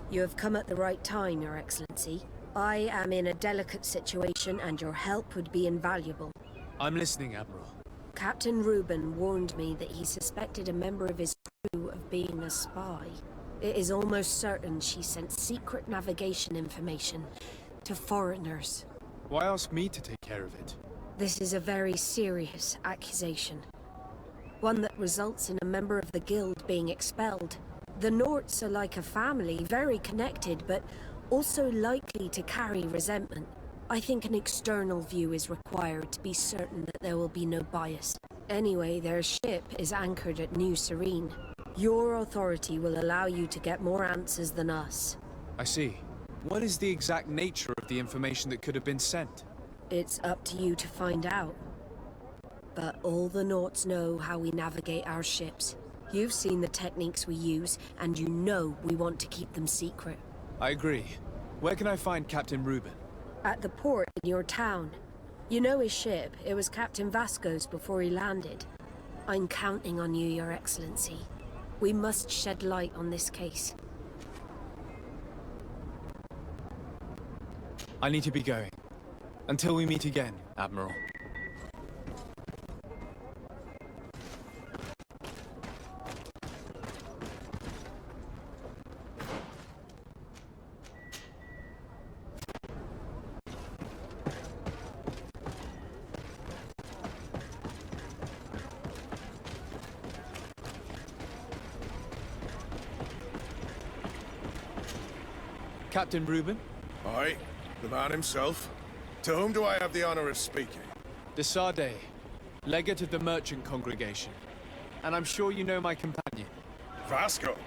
You have come at the right time, Your Excellency. I am in a delicate situation and your help would be invaluable. I'm listening, Admiral. Captain Ruben warned me that he suspected a member of his crew of being a spy. It is almost certain she sent secret navigation information to foreigners. Why ask me to take care of it? This is a very serious accusation. One that results in a member of the guild being expelled. The Nauts are like a family, very connected, but also likely to carry resentment. I think an external view is required to be certain that there will be no bias. Anyway, their ship is anchored at New Serene. Your authority will allow you to get more answers than us. I see. What is the exact nature of the information that could have been sent? It's up to you to find out. But all the Nauts know how we navigate our ships. You've seen the techniques we use, and you know we want to keep them secret. I agree. Where can I find Captain Ruben? At the port in your town. You know his ship. It was Captain Vasco's before he landed. I'm counting on you, Your Excellency. We must shed light on this case. I need to be going. Until we meet again, Admiral. Captain Ruben? Aye, the man himself. To whom do I have the honor of speaking? De Sade, legate of the merchant congregation. And I'm sure you know my companion. Vasco?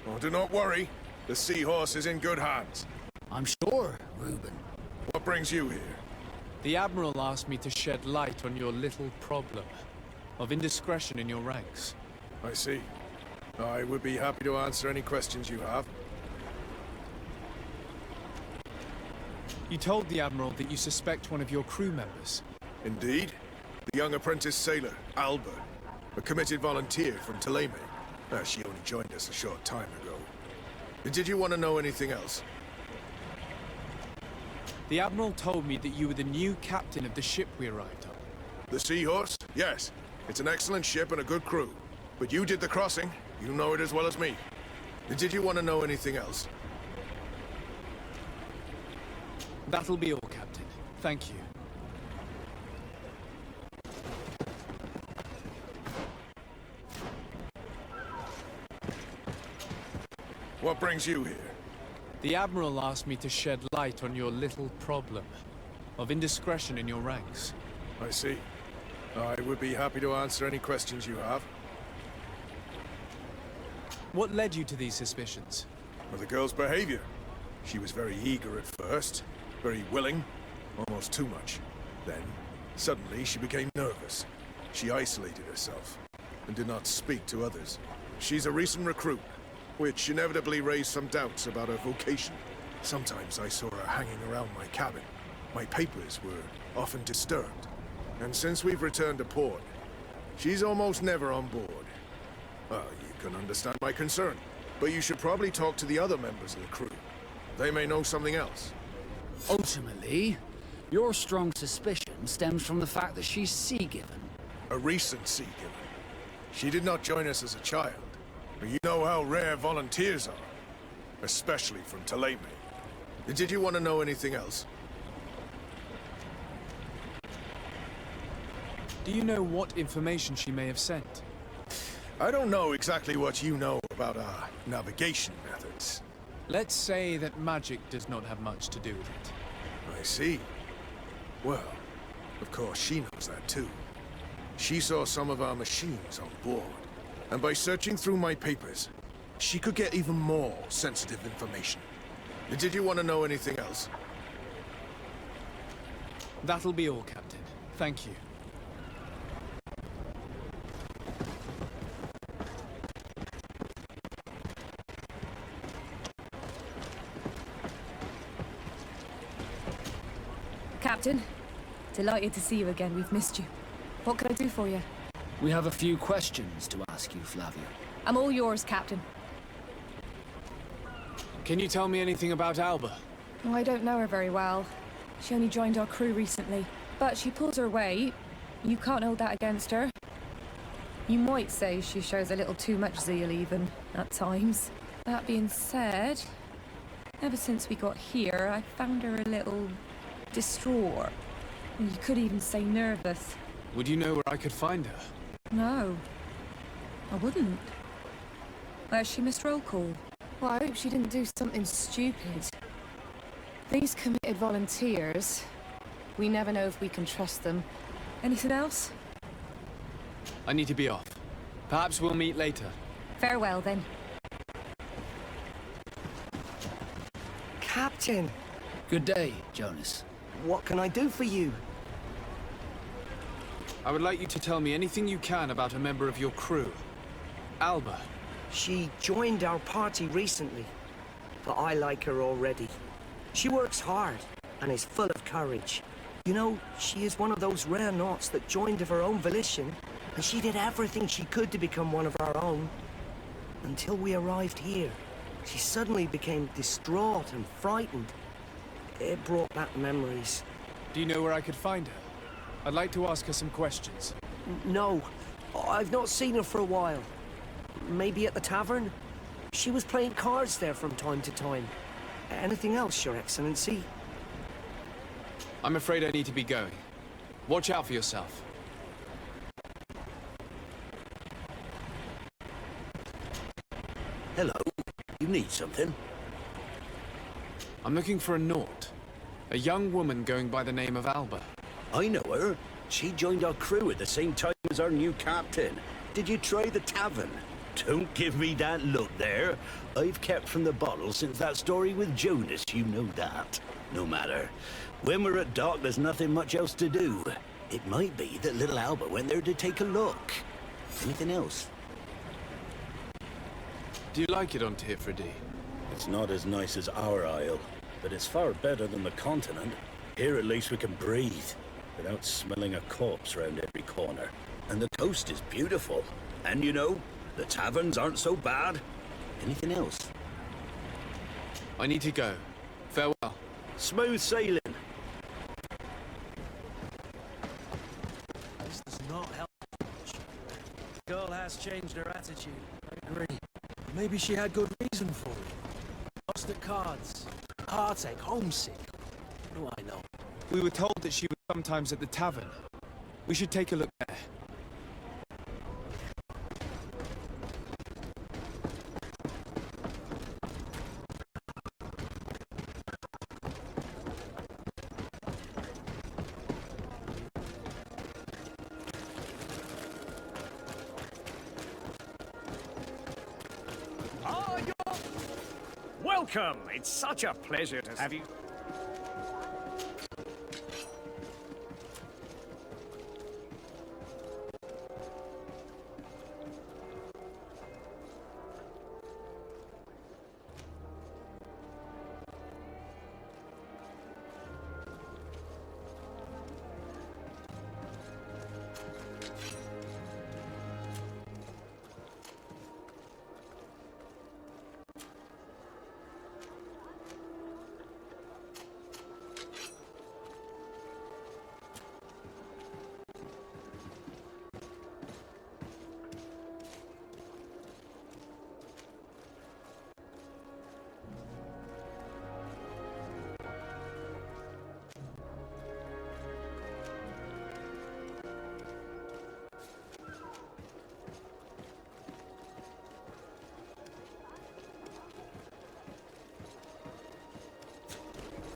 Oh, do not worry. The seahorse is in good hands. I'm sure, Ruben. What brings you here? The Admiral asked me to shed light on your little problem of indiscretion in your ranks. I see. I would be happy to answer any questions you have. You told the Admiral that you suspect one of your crew members. Indeed. The young apprentice sailor, Alba. A committed volunteer from Teleme. She only joined us a short time ago. Did you want to know anything else? The Admiral told me that you were the new captain of the ship we arrived on. The Seahorse? Yes. It's an excellent ship and a good crew. But you did the crossing. You know it as well as me. Did you want to know anything else? That'll be all, Captain. Thank you. What brings you here? The Admiral asked me to shed light on your little problem of indiscretion in your ranks. I see. I would be happy to answer any questions you have. What led you to these suspicions? Well, the girl's behavior. She was very eager at first. Very willing, almost too much. Then, suddenly she became nervous. She isolated herself, and did not speak to others. She's a recent recruit, which inevitably raised some doubts about her vocation. Sometimes I saw her hanging around my cabin. My papers were often disturbed. And since we've returned to port, she's almost never on board. Well, you can understand my concern, but you should probably talk to the other members of the crew. They may know something else. Ultimately, your strong suspicion stems from the fact that she's sea-given. A recent sea-given. She did not join us as a child. But you know how rare volunteers are. Especially from Teleme. Did you want to know anything else? Do you know what information she may have sent? I don't know exactly what you know about our navigation methods. Let's say that magic does not have much to do with it. I see. Well, of course she knows that too. She saw some of our machines on board. And by searching through my papers, she could get even more sensitive information. Did you want to know anything else? That'll be all, Captain. Thank you. Captain, delighted to see you again. We've missed you. What can I do for you? We have a few questions to ask you, Flavia. I'm all yours, Captain. Can you tell me anything about Alba? I don't know her very well. She only joined our crew recently. But she pulls her weight. You can't hold that against her. You might say she shows a little too much zeal even, at times. That being said, ever since we got here, I found her a little distraught. You could even say nervous. Would you know where I could find her? No, I wouldn't. Where's she missed roll call? Well, I hope she didn't do something stupid. These committed volunteers, we never know if we can trust them. Anything else? I need to be off. Perhaps we'll meet later. Farewell, then. Captain, Good day, Jonas. what can I do for you? I would like you to tell me anything you can about a member of your crew. Alba. She joined our party recently, but I like her already. She works hard and is full of courage. You know, she is one of those rare Nauts that joined of her own volition, and she did everything she could to become one of our own. Until we arrived here, she suddenly became distraught and frightened. It brought back memories. Do you know where I could find her? I'd like to ask her some questions. No, I've not seen her for a while. Maybe at the tavern? She was playing cards there from time to time. Anything else, Your Excellency? I'm afraid I need to be going. Watch out for yourself. Hello. You need something? I'm looking for a Naut. A young woman going by the name of Alba. I know her. She joined our crew at the same time as our new captain. Did you try the tavern? Don't give me that look there. I've kept from the bottle since that story with Jonas, you know that. No matter. When we're at dock, there's nothing much else to do. It might be that little Alba went there to take a look. Anything else? Do you like it on Tifredy? It's not as nice as our isle, but it's far better than the continent. Here at least we can breathe, without smelling a corpse round every corner. And the coast is beautiful. And you know, the taverns aren't so bad. Anything else? I need to go. Farewell. Smooth sailing. This does not help much. The girl has changed her attitude. I agree. Maybe she had good reason for it. Lost at cards. Heartache, homesick. What do I know? We were told that she was sometimes at the tavern. We should take a look there. Welcome! It's such a pleasure to have you.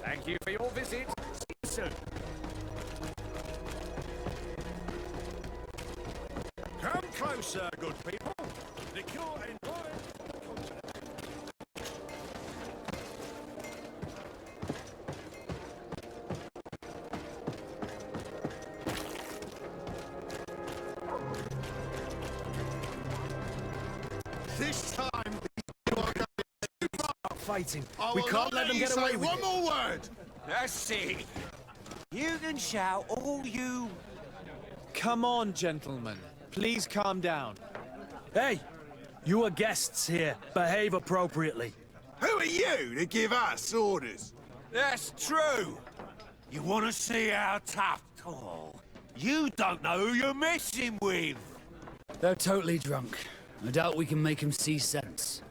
Thank you for your visit. See you soon. Come closer, good people. The cure and this time, you are going to Fighting. I We will can't not let them you get away say with one it. more word. Let's see. You can shout all you... Come on, gentlemen. Please calm down. Hey, you are guests here. Behave appropriately. Who are you to give us orders? That's true. You want to see our tough tall? You don't know who you're messing with. They're totally drunk. I doubt we can make him see sense.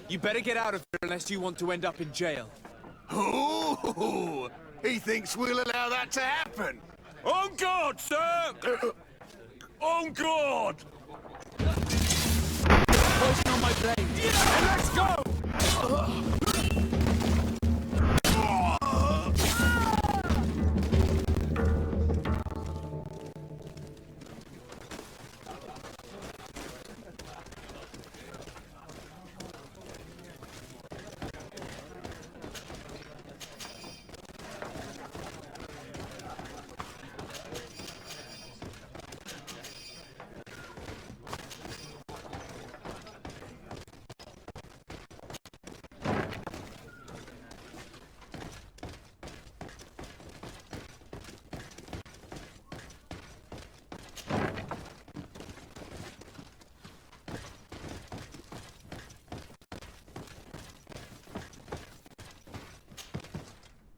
You better get out of here unless you want to end up in jail. Ooh, he thinks we'll allow that to happen. On guard, sir! On guard! Poison on my blade! Yeah, let's go!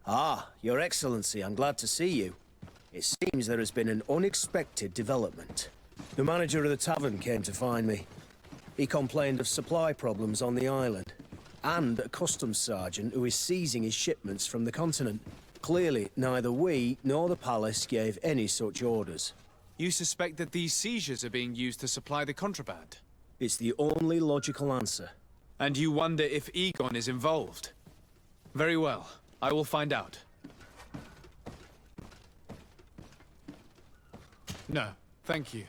Ah, Your Excellency, I'm glad to see you. It seems there has been an unexpected development. The manager of the tavern came to find me. He complained of supply problems on the island, and a customs sergeant who is seizing his shipments from the continent. Clearly, neither we nor the palace gave any such orders. You suspect that these seizures are being used to supply the contraband? It's the only logical answer. And you wonder if Egon is involved? Very well. I will find out. No, thank you.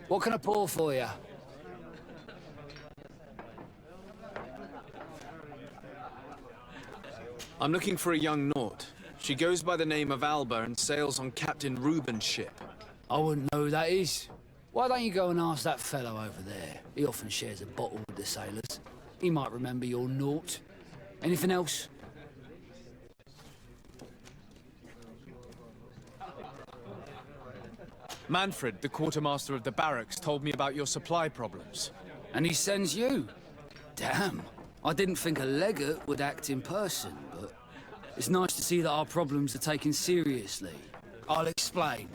What can I pour for you? I'm looking for a young Naut. She goes by the name of Alba and sails on Captain Ruben's ship. I wouldn't know who that is. Why don't you go and ask that fellow over there? He often shares a bottle with the sailors. He might remember your Naut. Anything else? Manfred, the quartermaster of the barracks, told me about your supply problems. And he sends you? Damn. I didn't think a legate would act in person, but it's nice to see that our problems are taken seriously. I'll explain.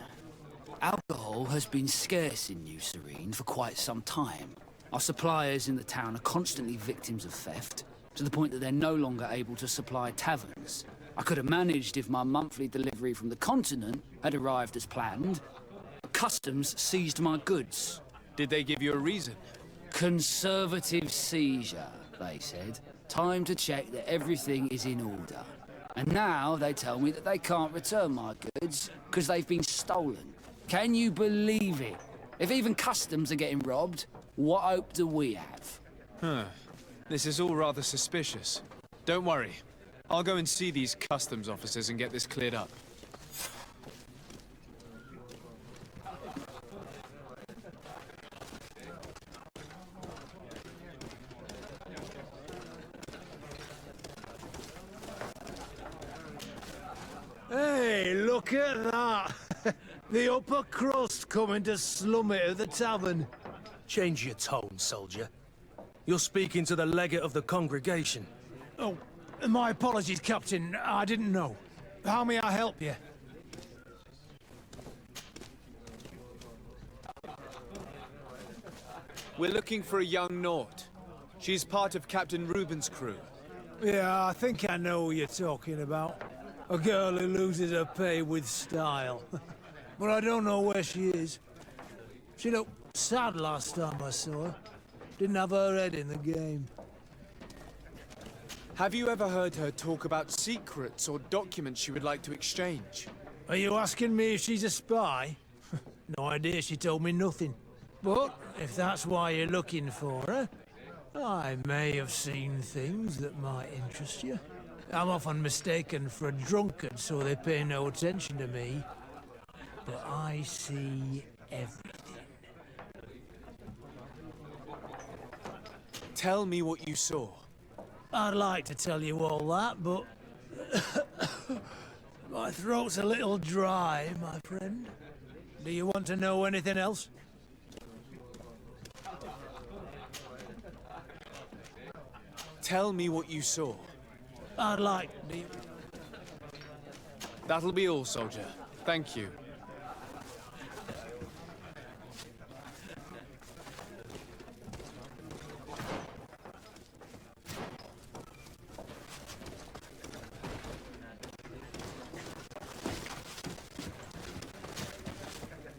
Alcohol has been scarce in New Serene for quite some time. Our suppliers in the town are constantly victims of theft, to the point that they're no longer able to supply taverns. I could have managed if my monthly delivery from the continent had arrived as planned. Customs seized my goods. Did they give you a reason? Conservative seizure, they said. Time to check that everything is in order. And now they tell me that they can't return my goods because they've been stolen. Can you believe it? If even customs are getting robbed, what hope do we have? Huh. This is all rather suspicious. Don't worry. I'll go and see these customs officers and get this cleared up. Hey, look at that! The upper crust coming to slum it at the tavern. Change your tone, soldier. You're speaking to the legate of the congregation. Oh, my apologies, Captain. I didn't know. How may I help you? We're looking for a young Naut. She's part of Captain Ruben's crew. Yeah, I think I know who you're talking about. A girl who loses her pay with style. But I don't know where she is. She looked sad last time I saw her. Didn't have her head in the game. Have you ever heard her talk about secrets or documents she would like to exchange? Are you asking me if she's a spy? No idea, she told me nothing. But if that's why you're looking for her, I may have seen things that might interest you. I'm often mistaken for a drunkard, so they pay no attention to me. But I see everything. Tell me what you saw. I'd like to tell you all that, but... my throat's a little dry, my friend. Do you want to know anything else? Tell me what you saw. I'd like... That'll be all, soldier. Thank you.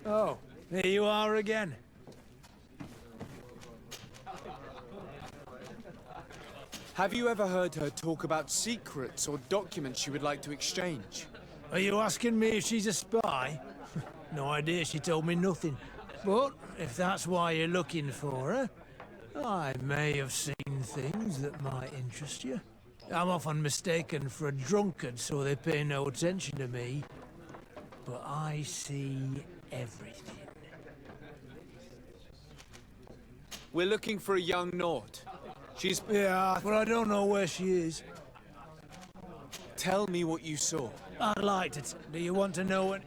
Oh, here you are again. Have you ever heard her talk about secrets or documents she would like to exchange? Are you asking me if she's a spy? No idea, she told me nothing. But if that's why you're looking for her, I may have seen things that might interest you. I'm often mistaken for a drunkard, so they pay no attention to me. But I see everything. We're looking for a young Naut. She's... Yeah, but I don't know where she is. Tell me what you saw. I'd like to. Do you want to know what?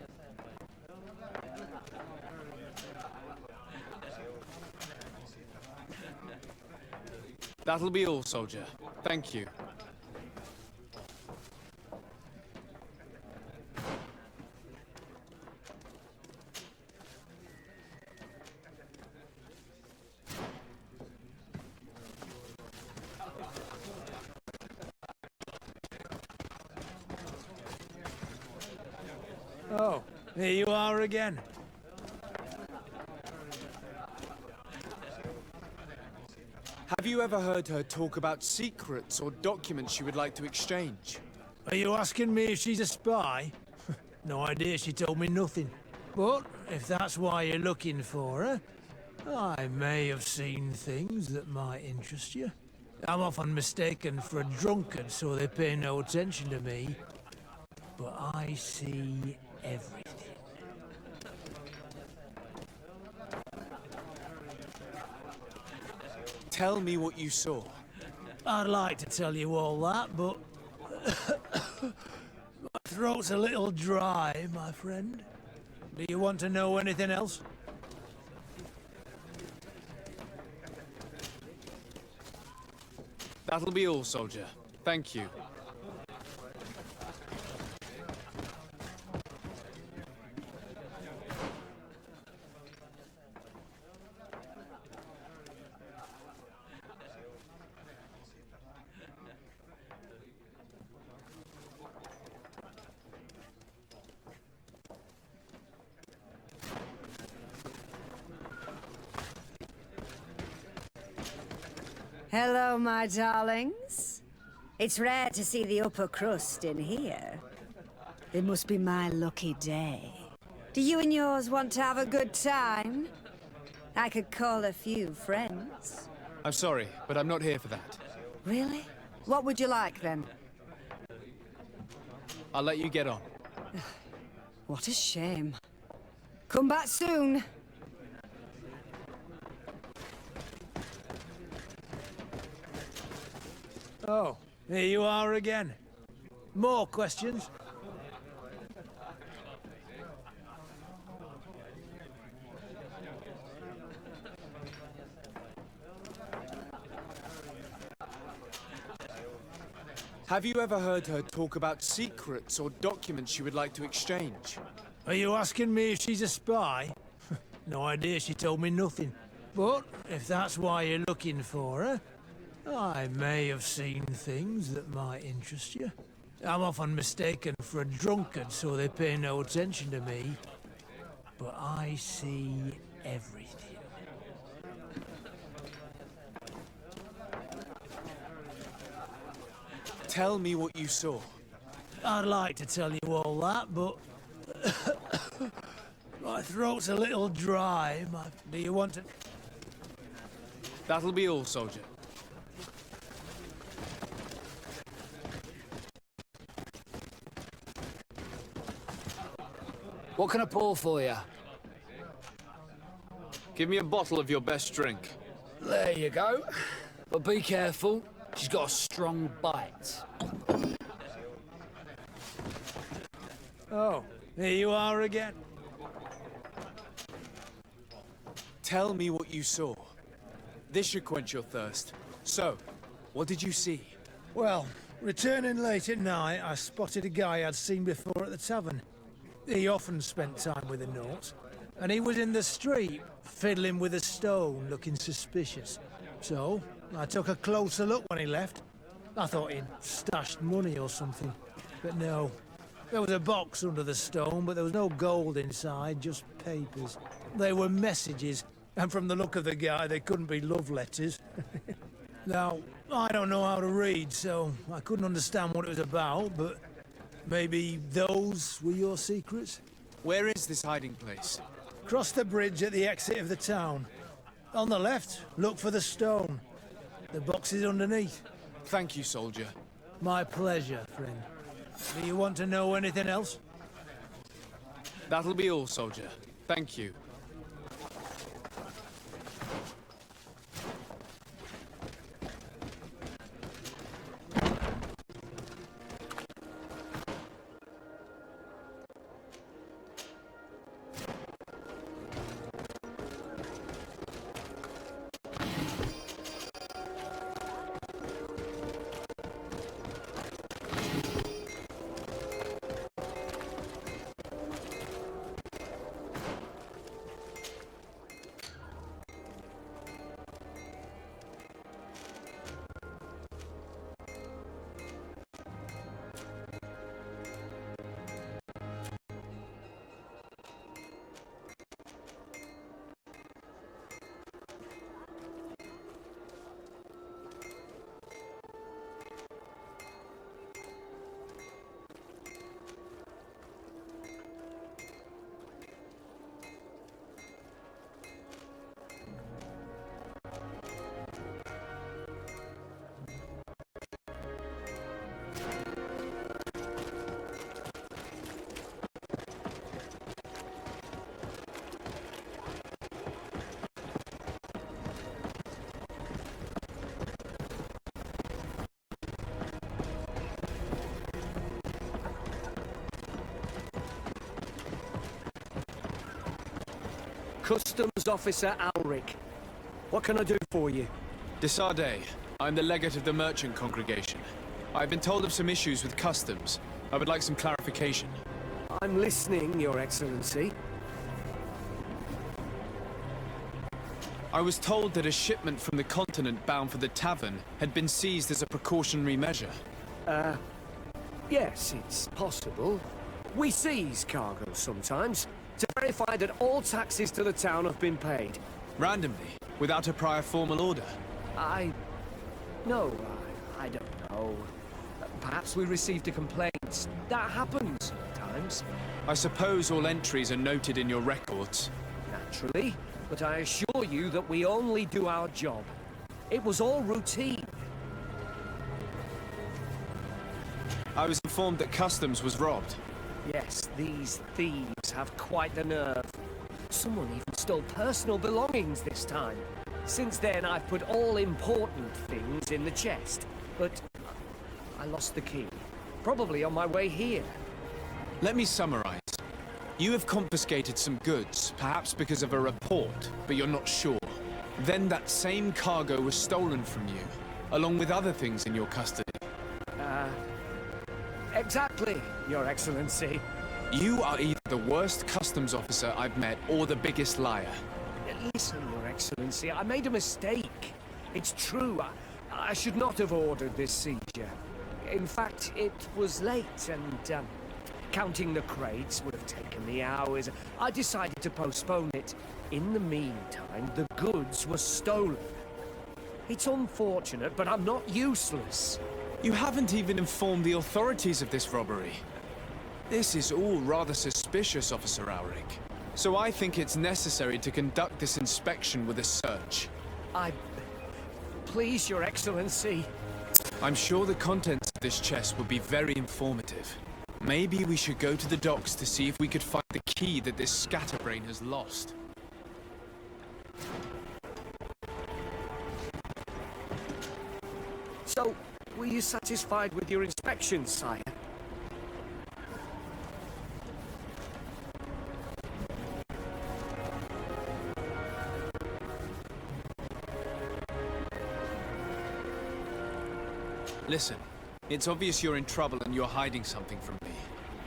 That'll be all, soldier. Thank you. Oh, here you are again. Have you ever heard her talk about secrets or documents she would like to exchange? Are you asking me if she's a spy? No idea, she told me nothing. But if that's why you're looking for her, I may have seen things that might interest you. I'm often mistaken for a drunkard, so they pay no attention to me. But I see everything. Tell me what you saw. I'd like to tell you all that, but... my throat's a little dry, my friend. Do you want to know anything else? That'll be all, soldier. Thank you. Hello, my darlings. It's rare to see the upper crust in here. It must be my lucky day. Do you and yours want to have a good time? I could call a few friends. I'm sorry, but I'm not here for that. Really? What would you like, then? I'll let you get on. What a shame. Come back soon. Oh, here you are again. More questions? Have you ever heard her talk about secrets or documents she would like to exchange? Are you asking me if she's a spy? No idea, she told me nothing. But if that's why you're looking for her, I may have seen things that might interest you. I'm often mistaken for a drunkard, so they pay no attention to me. But I see everything. Tell me what you saw. I'd like to tell you all that, but... my throat's a little dry. Do you want to... That'll be all, soldier. What can I pour for you? Give me a bottle of your best drink. There you go. But be careful. She's got a strong bite. Oh, here you are again. Tell me what you saw. This should quench your thirst. So, what did you see? Well, returning late at night, I spotted a guy I'd seen before at the tavern. He often spent time with the Nauts, and he was in the street, fiddling with a stone, looking suspicious. So, I took a closer look when he left. I thought he'd stashed money or something, but no. There was a box under the stone, but there was no gold inside, just papers. They were messages, and from the look of the guy, they couldn't be love letters. Now, I don't know how to read, so I couldn't understand what it was about, but maybe those were your secrets? Where is this hiding place? Cross the bridge at the exit of the town. On the left, look for the stone. The box is underneath. Thank you, soldier. My pleasure, friend. Do you want to know anything else? That'll be all, soldier. Thank you. Customs Officer Alric. What can I do for you? Desarde. I'm the legate of the merchant congregation. I've been told of some issues with customs. I would like some clarification. I'm listening, Your Excellency. I was told that a shipment from the continent bound for the tavern had been seized as a precautionary measure. Yes, it's possible. We seize cargo sometimes, to verify that all taxes to the town have been paid. Randomly, without a prior formal order? No, I don't know. Perhaps we received a complaint. That happens sometimes. I suppose all entries are noted in your records. Naturally, but I assure you that we only do our job. It was all routine. I was informed that customs was robbed. Yes, these thieves have quite the nerve. Someone even stole personal belongings this time. Since then, I've put all important things in the chest. But I lost the key. Probably on my way here. Let me summarize. You have confiscated some goods, perhaps because of a report, but you're not sure. Then that same cargo was stolen from you, along with other things in your custody. Exactly, Your Excellency. You are either the worst customs officer I've met or the biggest liar. Listen, Your Excellency, I made a mistake. It's true. I should not have ordered this seizure. In fact, it was late and, counting the crates would have taken me hours. I decided to postpone it. In the meantime, the goods were stolen. It's unfortunate, but I'm not useless. You haven't even informed the authorities of this robbery. This is all rather suspicious, Officer Auric. So I think it's necessary to conduct this inspection with a search. Please, Your Excellency. I'm sure the contents of this chest would be very informative. Maybe we should go to the docks to see if we could find the key that this scatterbrain has lost. So, were you satisfied with your inspection, sire? Listen, it's obvious you're in trouble and you're hiding something from me.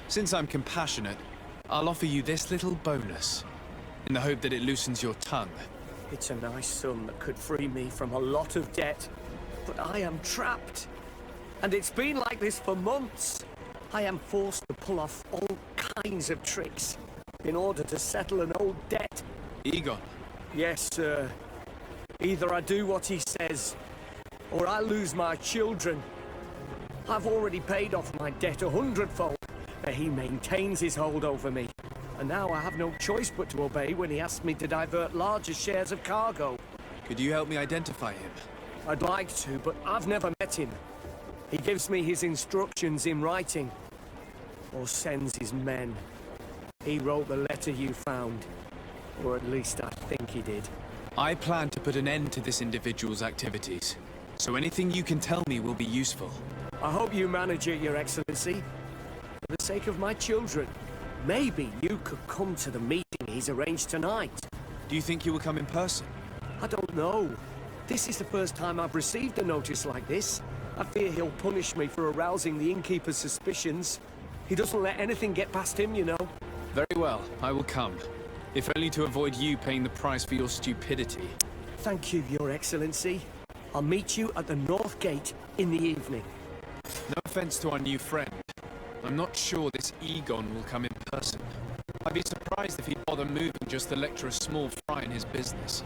Since I'm compassionate, I'll offer you this little bonus, in the hope that it loosens your tongue. It's a nice sum that could free me from a lot of debt, but I am trapped. And it's been like this for months. I am forced to pull off all kinds of tricks in order to settle an old debt. Egon? Yes, sir. Either I do what he says, or I lose my children. I've already paid off my debt 100-fold, but he maintains his hold over me. And now I have no choice but to obey when he asks me to divert larger shares of cargo. Could you help me identify him? I'd like to, but I've never met him. He gives me his instructions in writing, or sends his men. He wrote the letter you found, or at least I think he did. I plan to put an end to this individual's activities, so anything you can tell me will be useful. I hope you manage it, Your Excellency. For the sake of my children, maybe you could come to the meeting he's arranged tonight. Do you think he will come in person? I don't know. This is the first time I've received a notice like this. I fear he'll punish me for arousing the innkeeper's suspicions. He doesn't let anything get past him, you know. Very well, I will come. If only to avoid you paying the price for your stupidity. Thank you, Your Excellency. I'll meet you at the North Gate in the evening. No offense to our new friend. I'm not sure this Egon will come in person. I'd be surprised if he'd bother moving just to lecture a small fry in his business.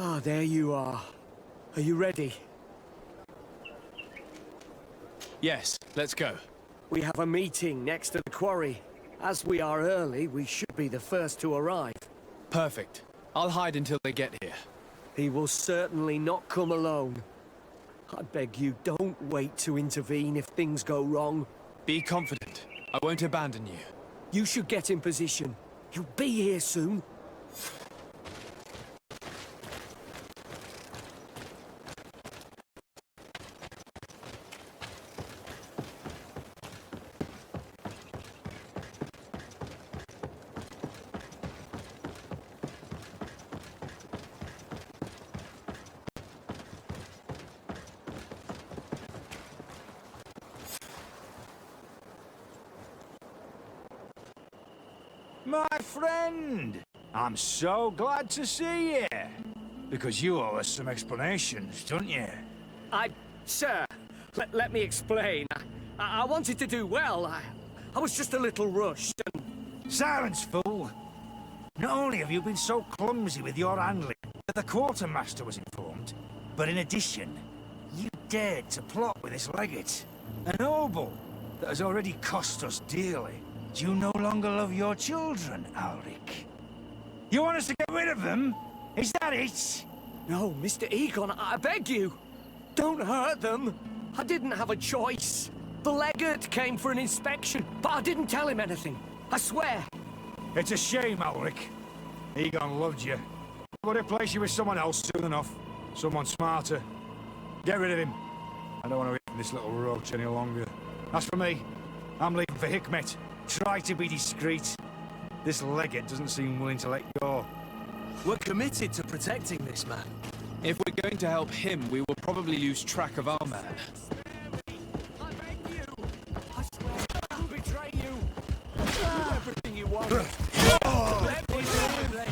Ah, there you are. Are you ready? Yes, let's go. We have a meeting next to the quarry. As we are early, we should be the first to arrive. Perfect. I'll hide until they get here. He will certainly not come alone. I beg you, don't wait to intervene if things go wrong. Be confident. I won't abandon you. You should get in position. He'll be here soon. My friend! I'm so glad to see you. Because you owe us some explanations, don't you? Sir, let me explain. I wanted to do well. I was just a little rushed and... Silence, fool! Not only have you been so clumsy with your handling that the quartermaster was informed, but in addition, you dared to plot with this legate? A noble that has already cost us dearly. Do you no longer love your children, Alric? You want us to get rid of them? Is that it? No, Mr. Egon, I beg you. Don't hurt them. I didn't have a choice. The legate came for an inspection, but I didn't tell him anything. I swear. It's a shame, Alric. Egon loved you. But he'll place you with someone else soon enough. Someone smarter. Get rid of him. I don't want to eat this little roach any longer. As for me, I'm leaving for Hikmet. Try to be discreet. This legate doesn't seem willing to let go. We're committed to protecting this man. If we're going to help him, we will probably lose track of our man. I beg you. I swear I'll betray you. Do everything you want. Let me do it.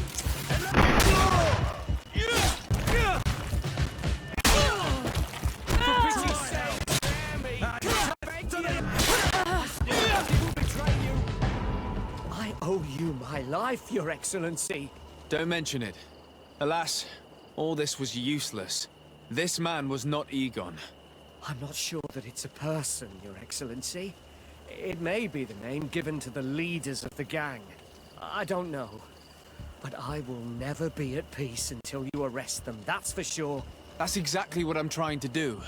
For pity's sake, spare me. I beg you. I will betray you. I owe you my life, Your Excellency. Don't mention it. Alas, all this was useless. This man was not Egon. I'm not sure that it's a person, Your Excellency. It may be the name given to the leaders of the gang. I don't know. But I will never be at peace until you arrest them, that's for sure. That's exactly what I'm trying to do.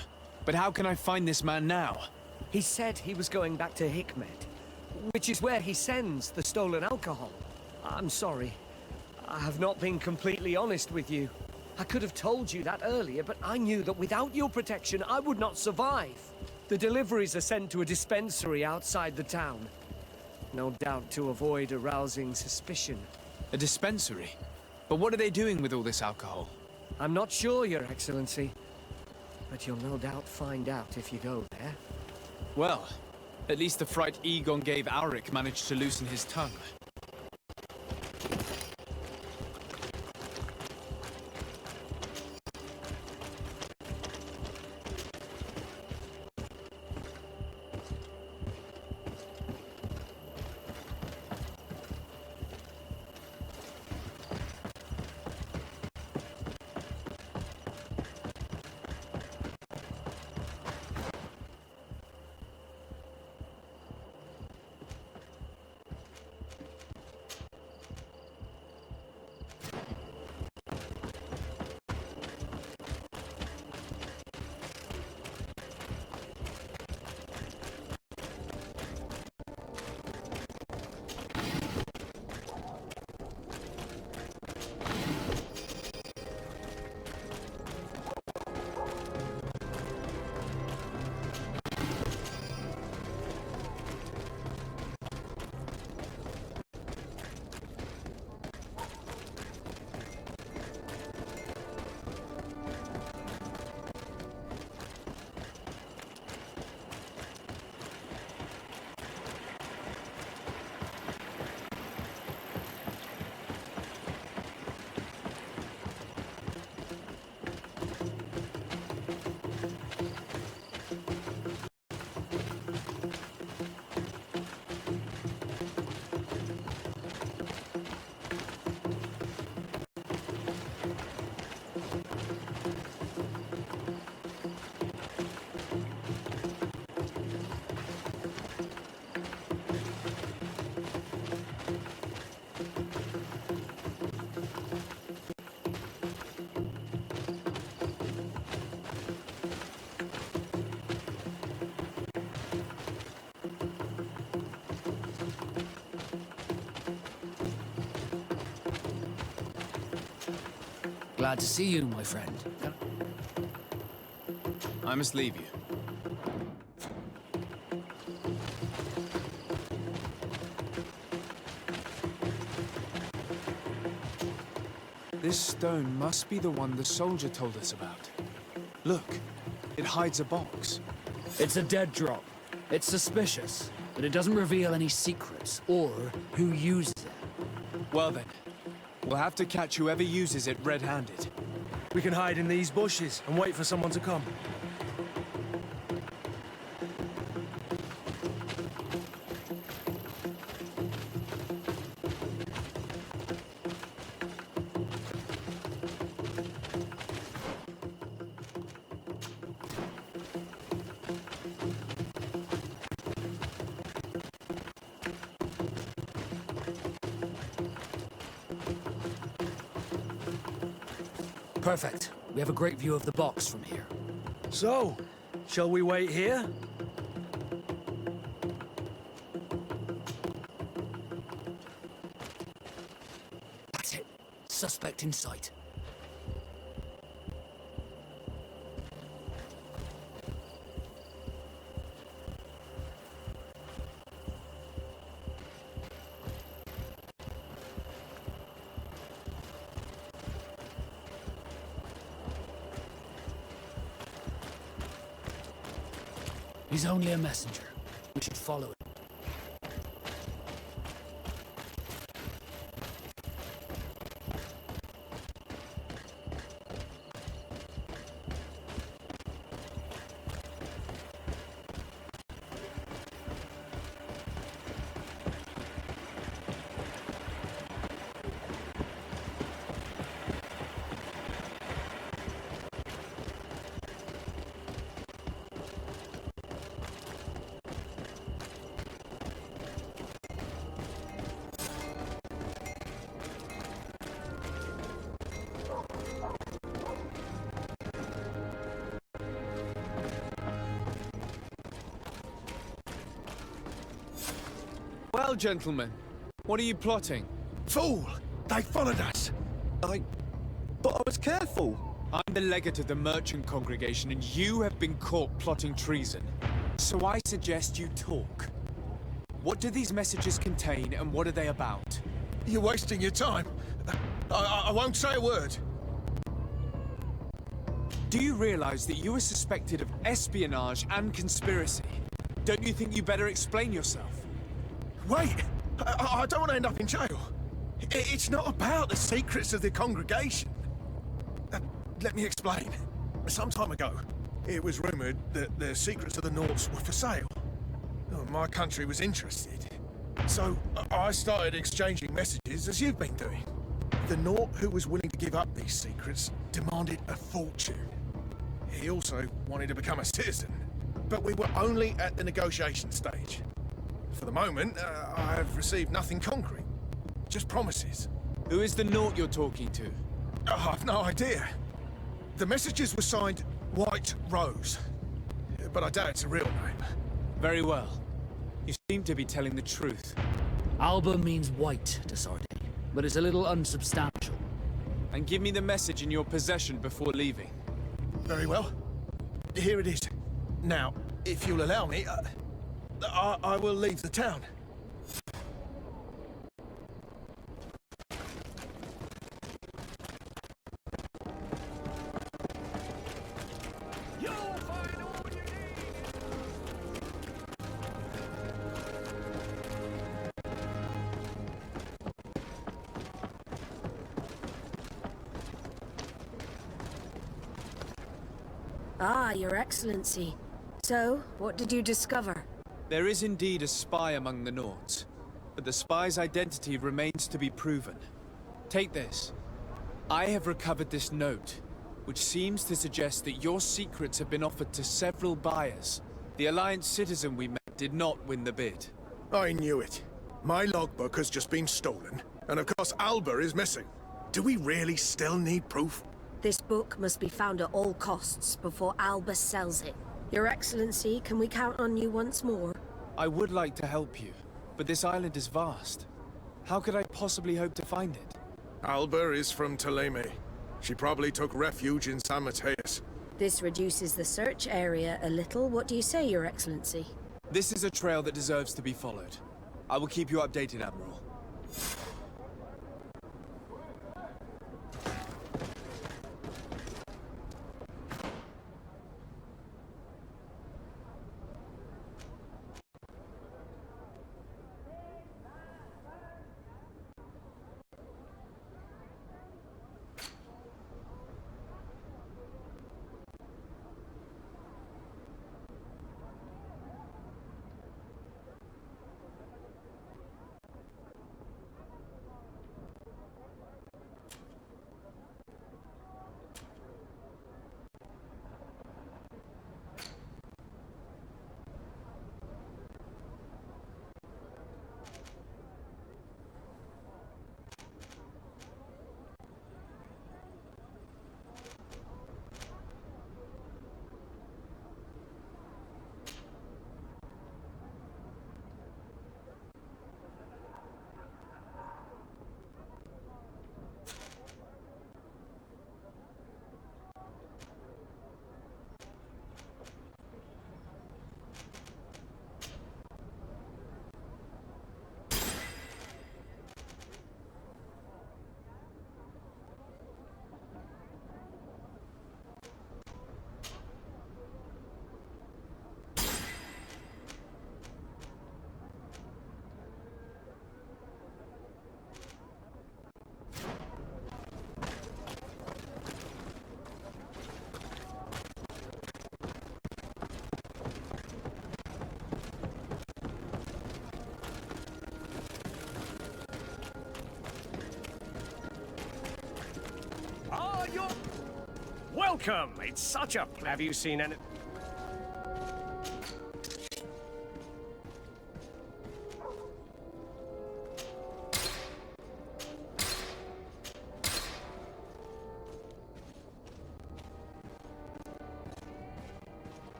But how can I find this man now? He said he was going back to Hikmet, which is where he sends the stolen alcohol. I'm sorry. I have not been completely honest with you. I could have told you that earlier, but I knew that without your protection, I would not survive. The deliveries are sent to a dispensary outside the town. No doubt to avoid arousing suspicion. A dispensary? But what are they doing with all this alcohol? I'm not sure, Your Excellency. But you'll no doubt find out if you go there. Well, at least the fright Egon gave Alric managed to loosen his tongue. Glad to see you, my friend. I must leave you. This stone must be the one the soldier told us about. Look, it hides a box. It's a dead drop. It's suspicious, but it doesn't reveal any secrets or who uses it. Well then, we'll have to catch whoever uses it red-handed. We can hide in these bushes and wait for someone to come. Perfect. We have a great view of the box from here. So, shall we wait here? That's it. Suspect in sight. He's only a messenger. We should follow him. Well, gentlemen, what are you plotting? Fool! They followed us! But I was careful. I'm the legate of the merchant congregation, and you have been caught plotting treason. So I suggest you talk. What do these messages contain, and what are they about? You're wasting your time. I won't say a word. Do you realize that you are suspected of espionage and conspiracy? Don't you think you better explain yourself? Wait! I don't want to end up in jail. It's not about the secrets of the congregation. Let me explain. Some time ago, it was rumoured that the secrets of the Nauts were for sale. My country was interested. So I started exchanging messages as you've been doing. The Naut who was willing to give up these secrets demanded a fortune. He also wanted to become a citizen. But we were only at the negotiation stage. For the moment, I have received nothing concrete. Just promises. Who is the Naut you're talking to? I've no idea. The messages were signed White Rose. But I doubt it's a real name. Very well. You seem to be telling the truth. Alba means white to Sardine, but it's a little unsubstantial. And give me the message in your possession before leaving. Very well. Here it is. Now, if you'll allow me, I will leave the town. Ah, Your Excellency. So, what did you discover? There is indeed a spy among the Nauts, but the spy's identity remains to be proven. Take this. I have recovered this note, which seems to suggest that your secrets have been offered to several buyers. The Alliance citizen we met did not win the bid. I knew it. My logbook has just been stolen, and of course Alba is missing. Do we really still need proof? This book must be found at all costs before Alba sells it. Your Excellency, can we count on you once more? I would like to help you, but this island is vast. How could I possibly hope to find it? Alba is from Ptolemy. She probably took refuge in San Matheus. This reduces the search area a little. What do you say, Your Excellency? This is a trail that deserves to be followed. I will keep you updated, Admiral. Welcome! It's such a... Have you seen any...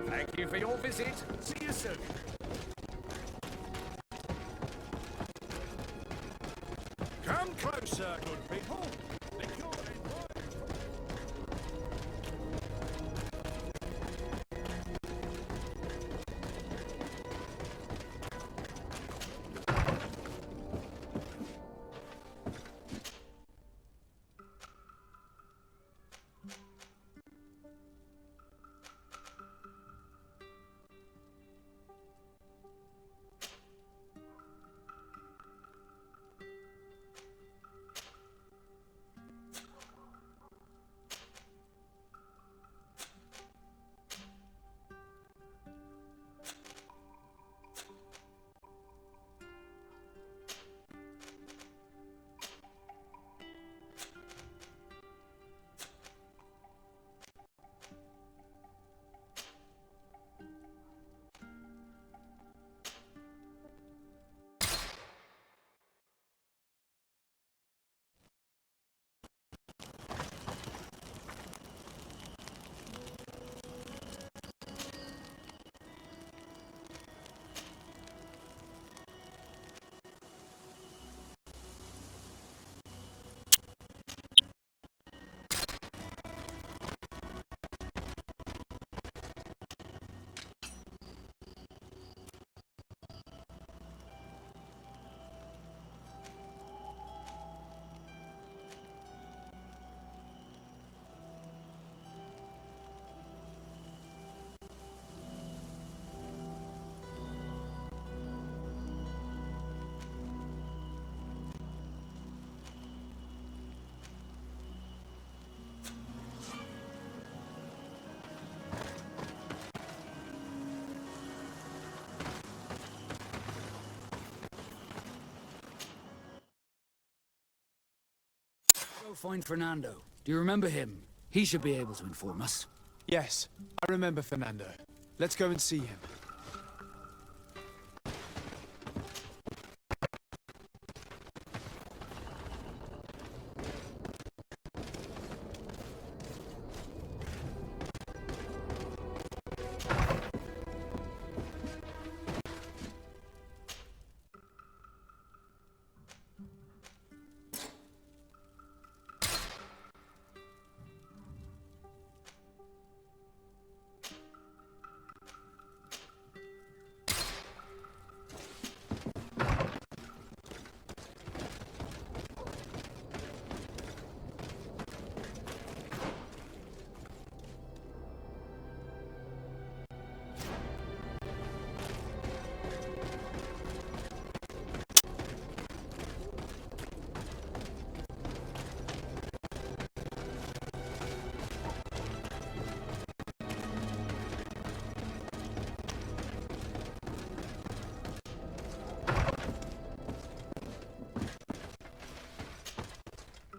Thank you for your visit. See you soon. Come closer, good people. Go find Fernando. Do you remember him? He should be able to inform us. Yes, I remember Fernando. Let's go and see him.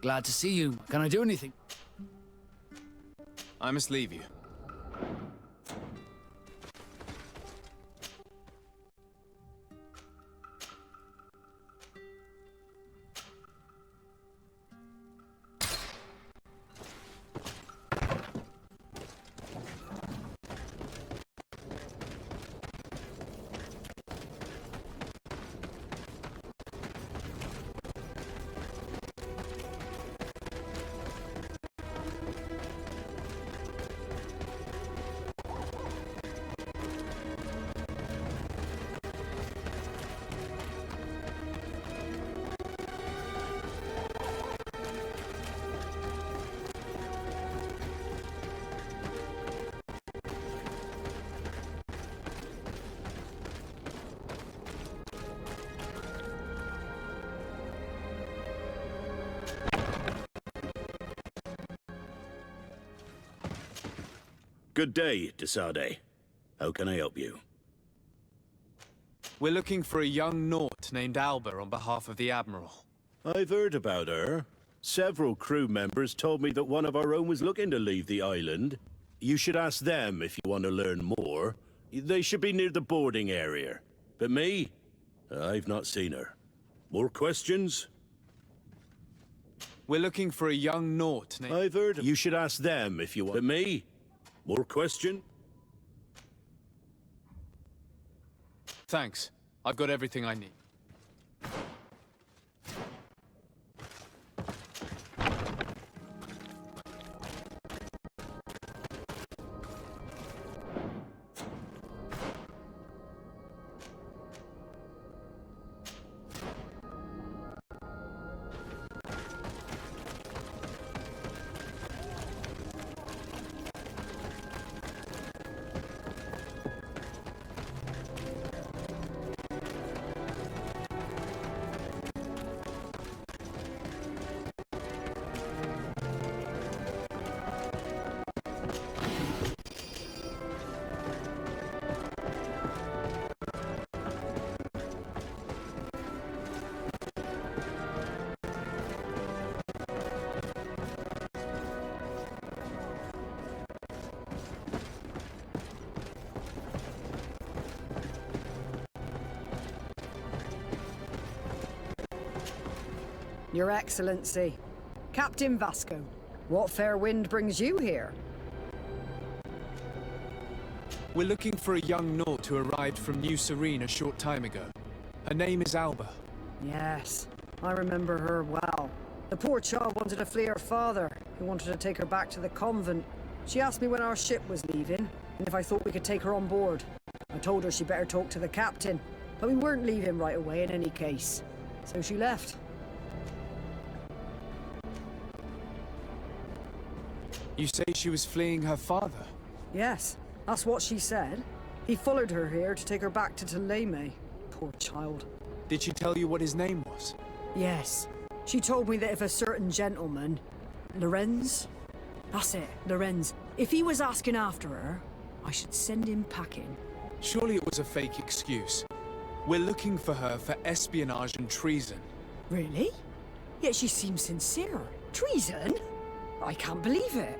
Glad to see you. Can I do anything? I must leave you. Good day, Desade. How can I help you? We're looking for a young Naut named Alba on behalf of the Admiral. I've heard about her. Several crew members told me that one of our own was looking to leave the island. You should ask them if you want to learn more. They should be near the boarding area. But me? I've not seen her. More questions? We're looking for a young Naut named... I've heard... You should ask them if you want... But me? More question? Thanks. I've got everything I need. Your Excellency, Captain Vasco, what fair wind brings you here? We're looking for a young Naut who arrived from New Serene a short time ago. Her name is Alba. Yes, I remember her well. The poor child wanted to flee her father, who wanted to take her back to the convent. She asked me when our ship was leaving, and if I thought we could take her on board. I told her she'd better talk to the captain, but we weren't leaving right away in any case. So she left. You say she was fleeing her father? Yes, that's what she said. He followed her here to take her back to Teleme. Poor child. Did she tell you what his name was? Yes. She told me that if a certain gentleman... Lorenz? That's it, Lorenz. If he was asking after her, I should send him packing. Surely it was a fake excuse. We're looking for her for espionage and treason. Really? Yet she seems sincere. Treason? I can't believe it.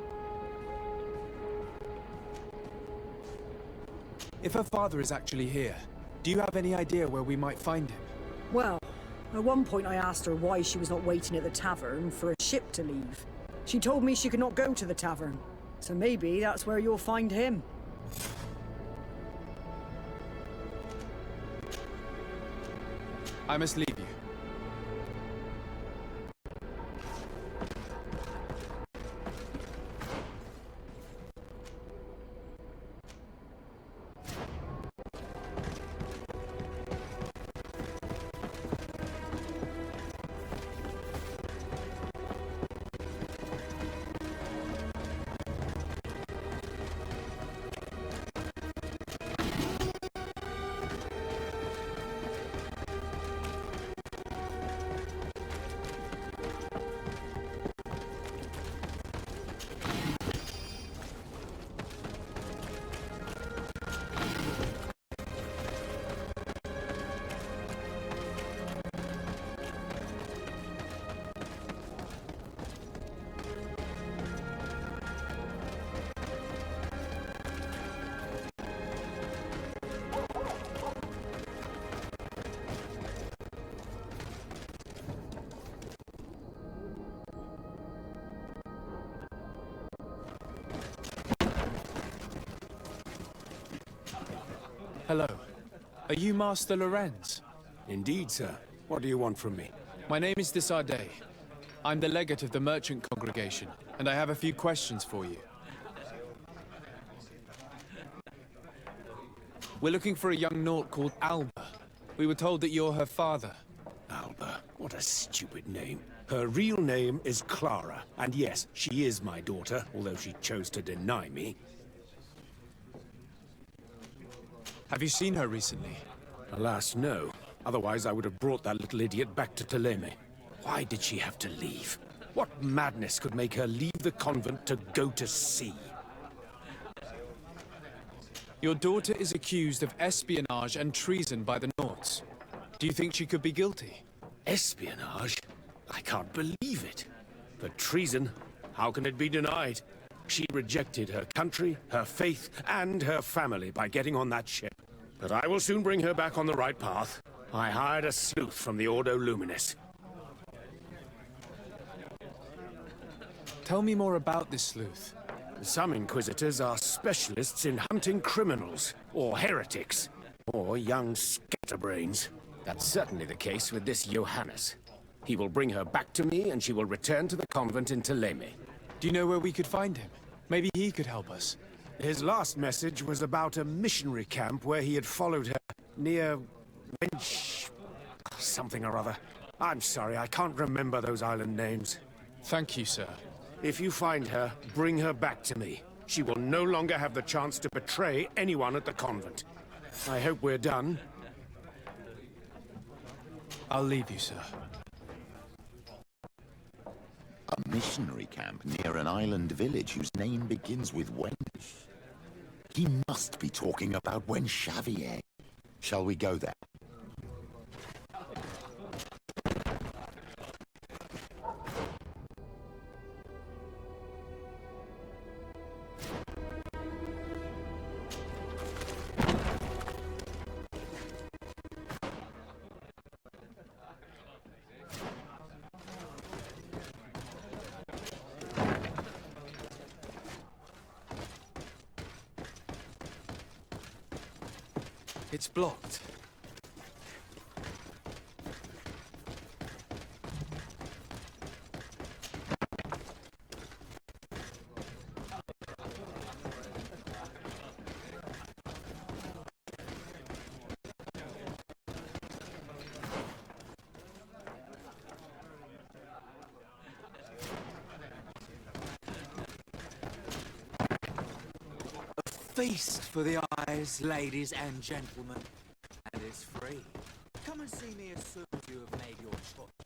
If her father is actually here, do you have any idea where we might find him? Well, at one point I asked her why she was not waiting at the tavern for a ship to leave. She told me she could not go to the tavern, so maybe that's where you'll find him. I must leave you. Hello. Are you Master Lorenz? Indeed, sir. What do you want from me? My name is Desade. I'm the legate of the merchant congregation, and I have a few questions for you. We're looking for a young Naut called Alba. We were told that you're her father. Alba. What a stupid name. Her real name is Clara, and yes, she is my daughter, although she chose to deny me. Have you seen her recently? Alas, no. Otherwise, I would have brought that little idiot back to Teleme. Why did she have to leave? What madness could make her leave the convent to go to sea? Your daughter is accused of espionage and treason by the Nauts. Do you think she could be guilty? Espionage? I can't believe it. But treason? How can it be denied? She rejected her country, her faith, and her family by getting on that ship. But I will soon bring her back on the right path. I hired a sleuth from the Ordo Luminis. Tell me more about this sleuth. Some Inquisitors are specialists in hunting criminals, or heretics, or young scatterbrains. That's certainly the case with this Johannes. He will bring her back to me, and she will return to the convent in Teleme. Do you know where we could find him? Maybe he could help us. His last message was about a missionary camp where he had followed her near something or other. I'm sorry, I can't remember those island names. Thank you, sir. If you find her, bring her back to me. She will no longer have the chance to betray anyone at the convent. I hope we're done. I'll leave you, sir. A missionary camp near an island village whose name begins with Wen. He must be talking about Wen Xavier. Shall we go there? It's blocked. Feast for the eyes, ladies and gentlemen. And it's free. Come and see me as soon as you have made your choice.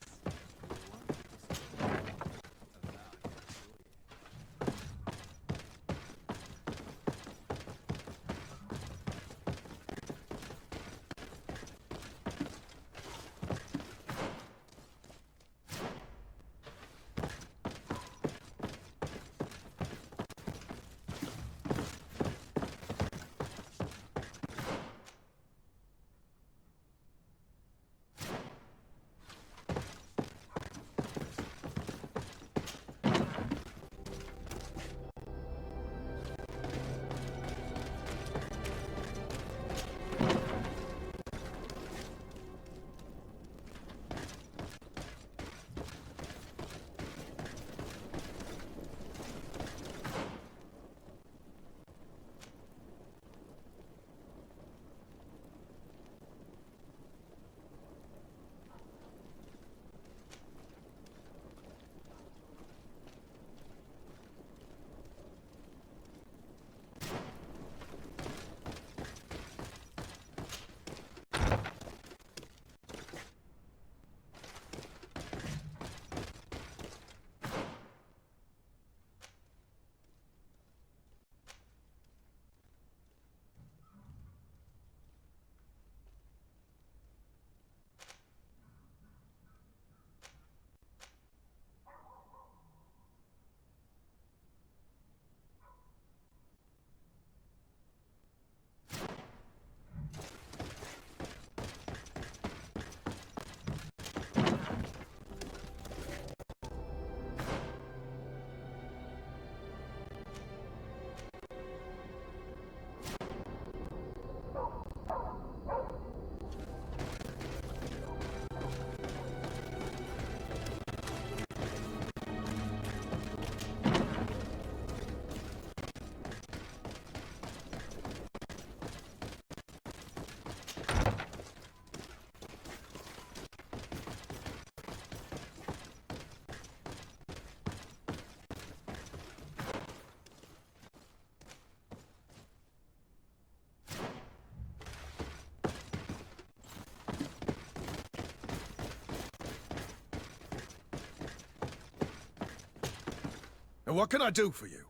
And what can I do for you?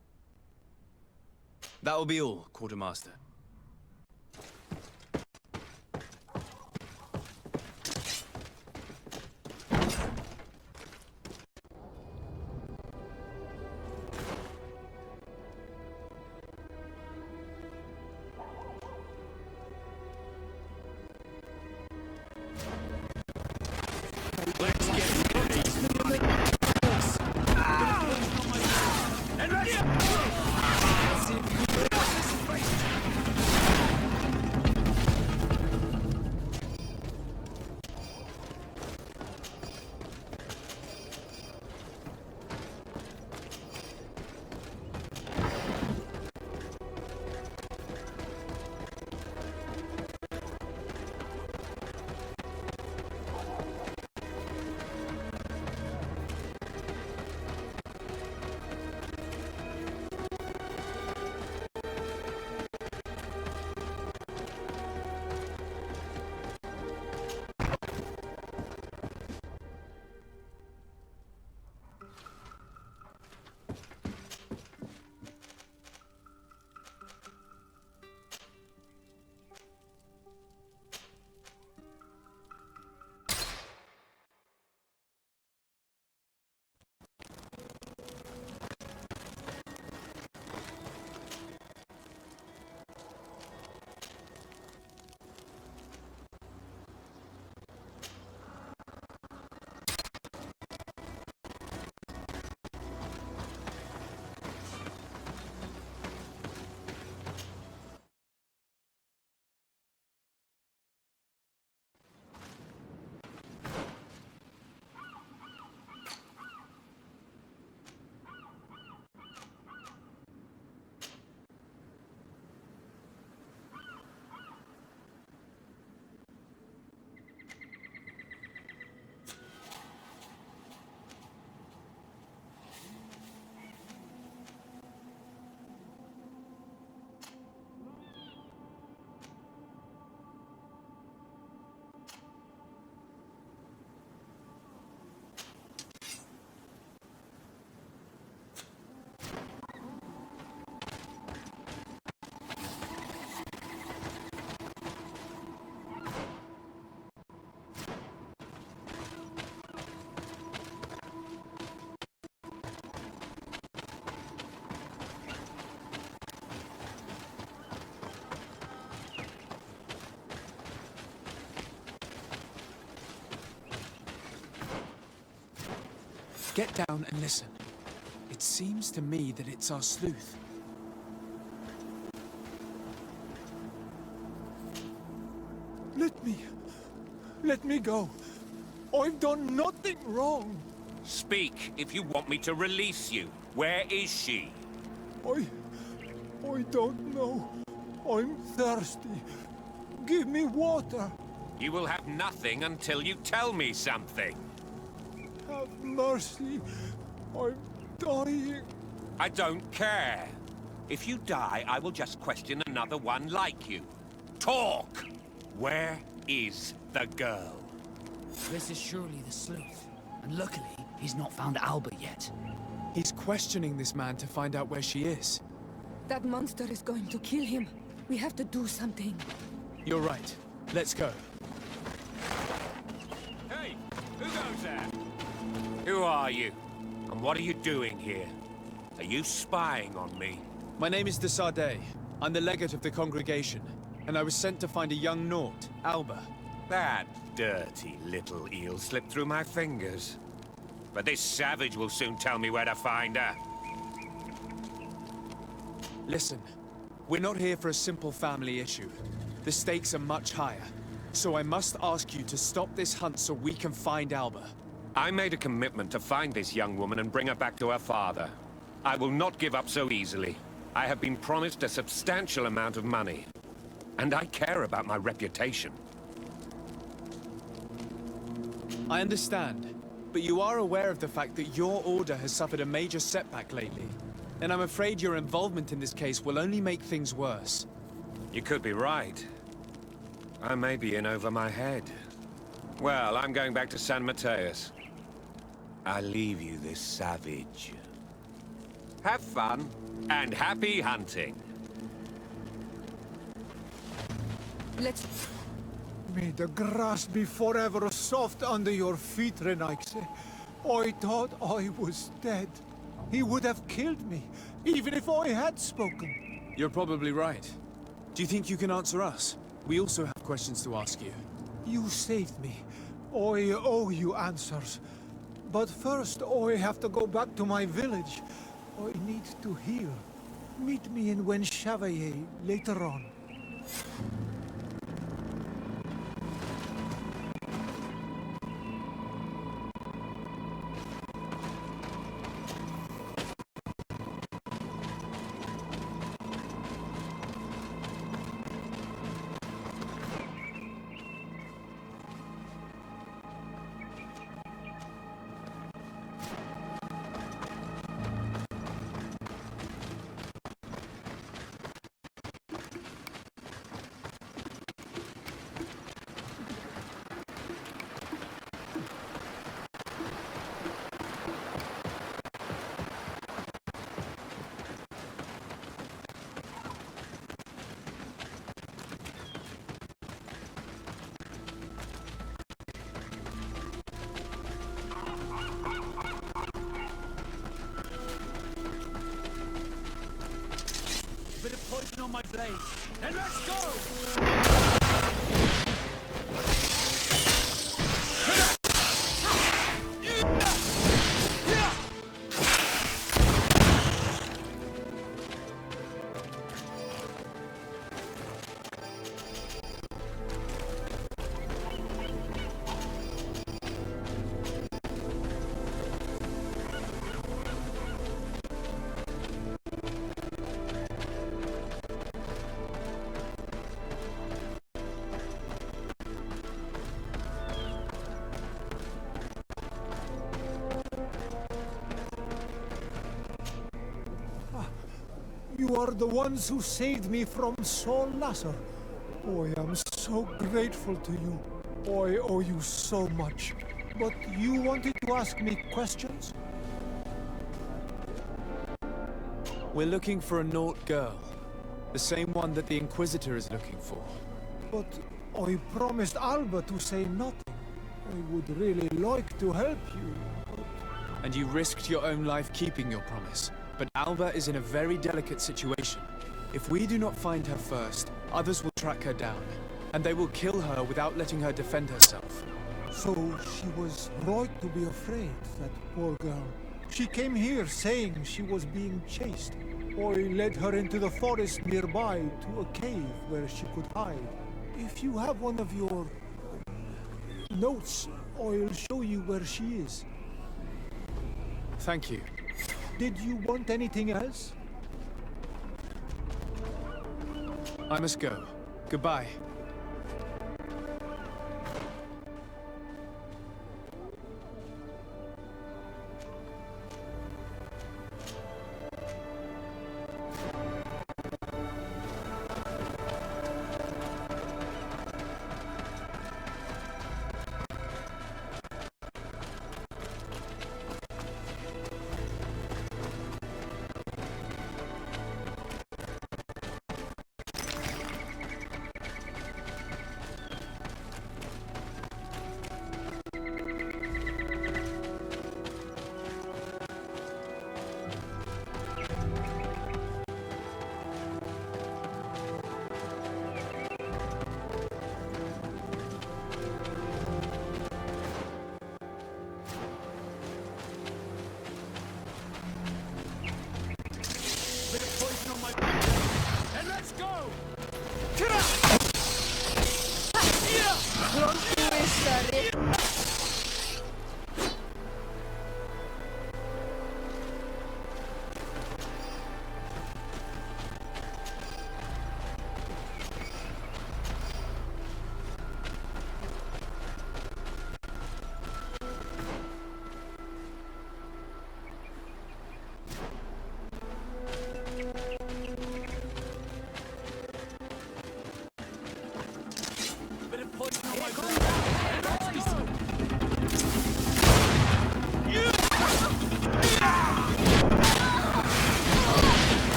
That will be all, Quartermaster. Get down and listen. It seems to me that it's our sleuth. Let me go. I've done nothing wrong. Speak if you want me to release you. Where is she? I don't know. I'm thirsty. Give me water. You will have nothing until you tell me something. Have mercy. I'm dying. I don't care. If you die, I will just question another one like you. Talk! Where is the girl? This is surely the sleuth. And luckily, he's not found Alba yet. He's questioning this man to find out where she is. That monster is going to kill him. We have to do something. You're right. Let's go. Hey, who goes there? Who are you? And what are you doing here? Are you spying on me? My name is de Sardet. I'm the legate of the congregation, and I was sent to find a young Naut, Alba. That dirty little eel slipped through my fingers. But this savage will soon tell me where to find her. Listen, we're not here for a simple family issue. The stakes are much higher. So I must ask you to stop this hunt so we can find Alba. I made a commitment to find this young woman and bring her back to her father. I will not give up so easily. I have been promised a substantial amount of money. And I care about my reputation. I understand, but you are aware of the fact that your order has suffered a major setback lately. And I'm afraid your involvement in this case will only make things worse. You could be right. I may be in over my head. Well, I'm going back to San Matheus. I leave you this savage. Have fun, and happy hunting. Let's... May the grass be forever soft under your feet, Renaix. I thought I was dead. He would have killed me, even if I had spoken. You're probably right. Do you think you can answer us? We also have questions to ask you. You saved me. I owe you answers. But first, I have to go back to my village. I need to heal. Meet me in Chevalier later on. Bit of poison on my blade. And let's go! You are the ones who saved me from Saul Lasser. I am so grateful to you. I owe you so much. But you wanted to ask me questions? We're looking for a Naut girl. The same one that the Inquisitor is looking for. But I promised Alba to say nothing. I would really like to help you. And you risked your own life keeping your promise. But Alba is in a very delicate situation. If we do not find her first, others will track her down. And they will kill her without letting her defend herself. So she was right to be afraid, that poor girl. She came here saying she was being chased. Oi led her into the forest nearby to a cave where she could hide. If you have one of your notes, I'll show you where she is. Thank you. Did you want anything else? I must go. Goodbye.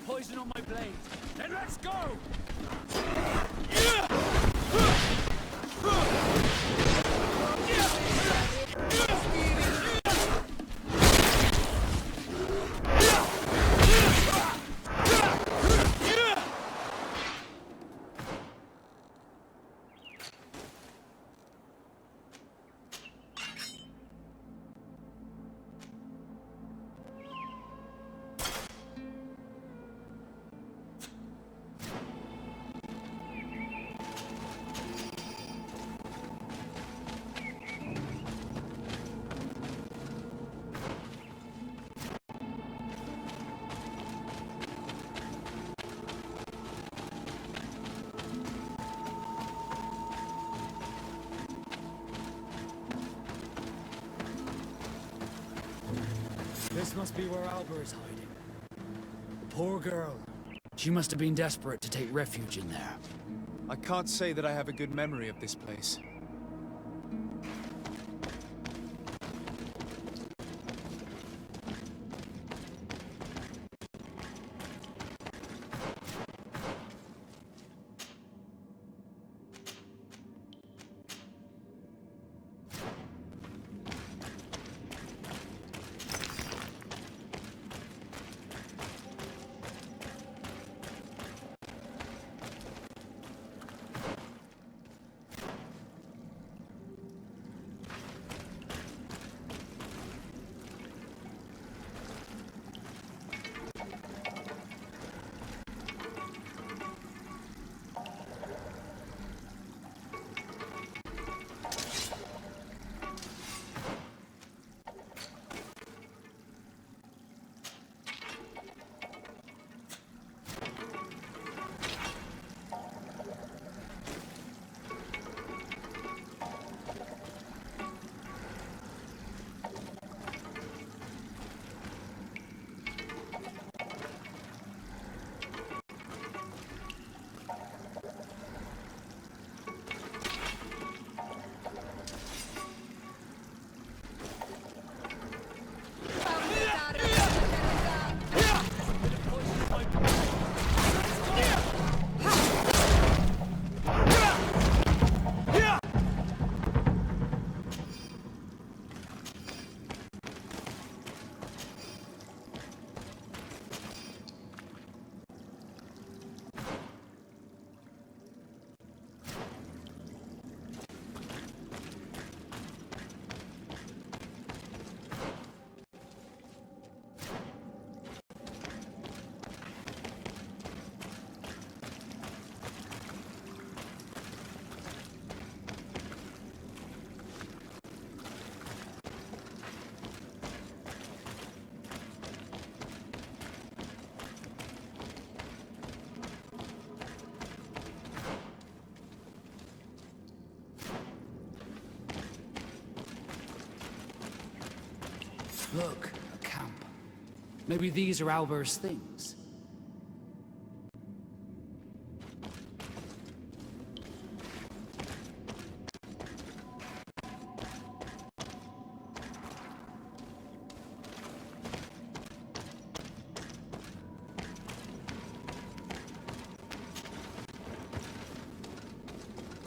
Poison on my blade. Then let's go! This must be where Alba is hiding. The poor girl. She must have been desperate to take refuge in there. I can't say that I have a good memory of this place. Look, a camp. Maybe these are Alba's things.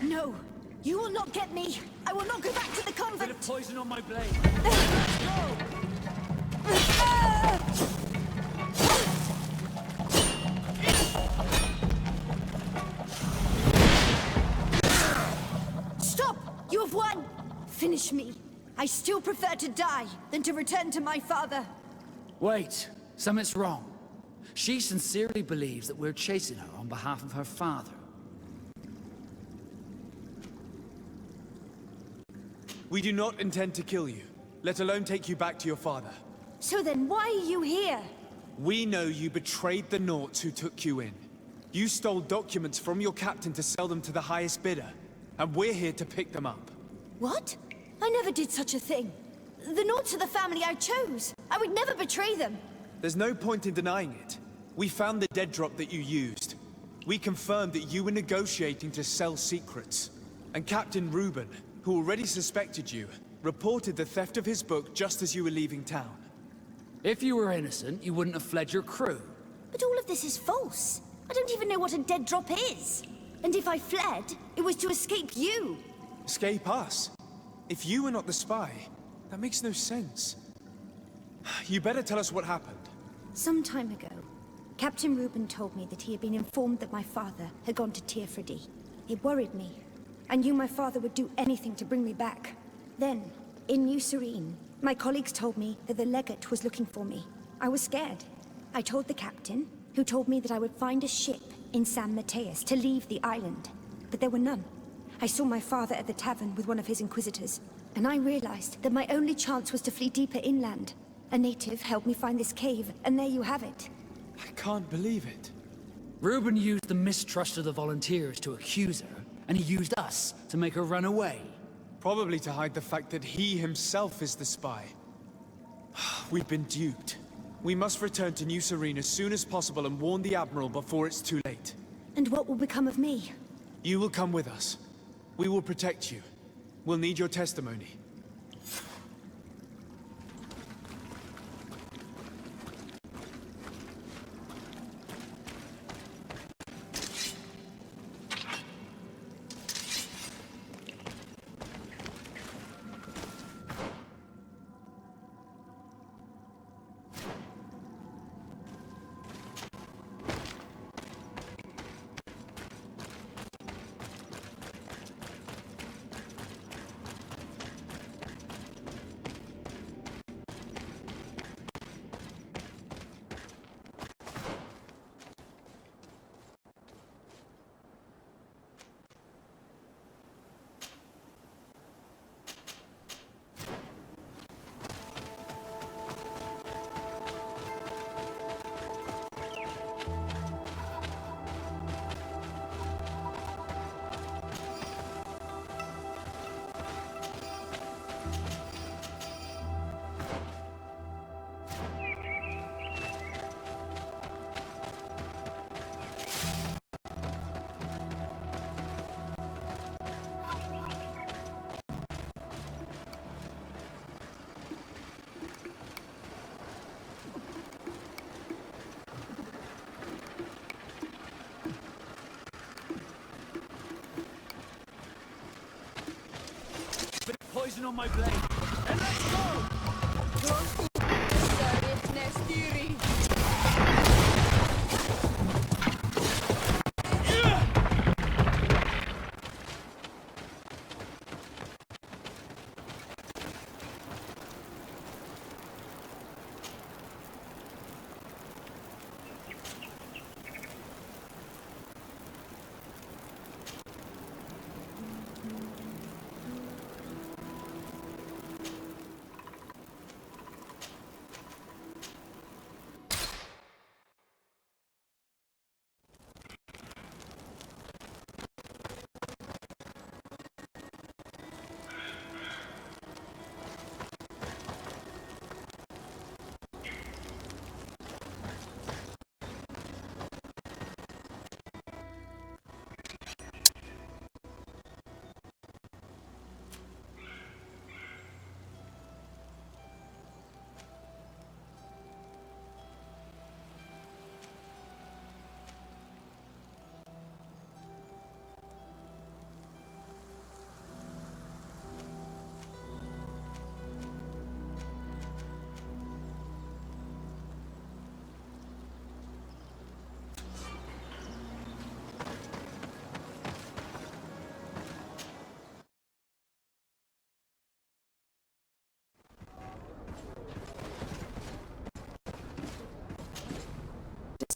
No! You will not get me! I will not go back to the convent! Bit of poison on my blade. Stop! You have won! Finish me. I still prefer to die than to return to my father. Wait, something's wrong. She sincerely believes that we're chasing her on behalf of her father. We do not intend to kill you, let alone take you back to your father. So then why are you here? We know you betrayed the Nauts who took you in. You stole documents from your captain to sell them to the highest bidder, and we're here to pick them up. What? I never did such a thing. The Nauts are the family I chose. I would never betray them. There's no point in denying it. We found the dead drop that you used. We confirmed that you were negotiating to sell secrets. And Captain Ruben, who already suspected you, reported the theft of his book just as you were leaving town. If you were innocent, you wouldn't have fled your crew. But all of this is false. I don't even know what a dead drop is. And if I fled, it was to escape you. Escape us? If you were not the spy, that makes no sense. You better tell us what happened. Some time ago, Captain Ruben told me that he had been informed that my father had gone to Teerfredy. It worried me. I knew my father would do anything to bring me back. Then, in New Serene, my colleagues told me that the legate was looking for me. I was scared. I told the captain, who told me that I would find a ship in San Matheus to leave the island. But there were none. I saw my father at the tavern with one of his inquisitors, and I realized that my only chance was to flee deeper inland. A native helped me find this cave, and there you have it. I can't believe it. Ruben used the mistrust of the volunteers to accuse her, and he used us to make her run away. Probably to hide the fact that he himself is the spy. We've been duped. We must return to New Serene as soon as possible and warn the Admiral before it's too late. And what will become of me? You will come with us. We will protect you. We'll need your testimony. Poison on my blade. And let's go!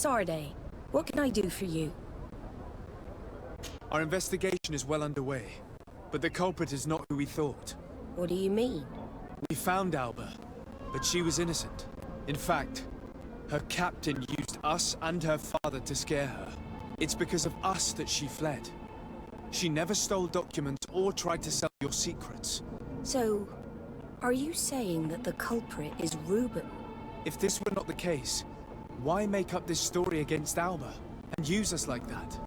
Sarde, what can I do for you? Our investigation is well underway, but the culprit is not who we thought. What do you mean? We found Alba, but she was innocent. In fact, her captain used us and her father to scare her. It's because of us that she fled. She never stole documents or tried to sell your secrets. So, are you saying that the culprit is Ruben? If this were not the case, why make up this story against Alba and use us like that?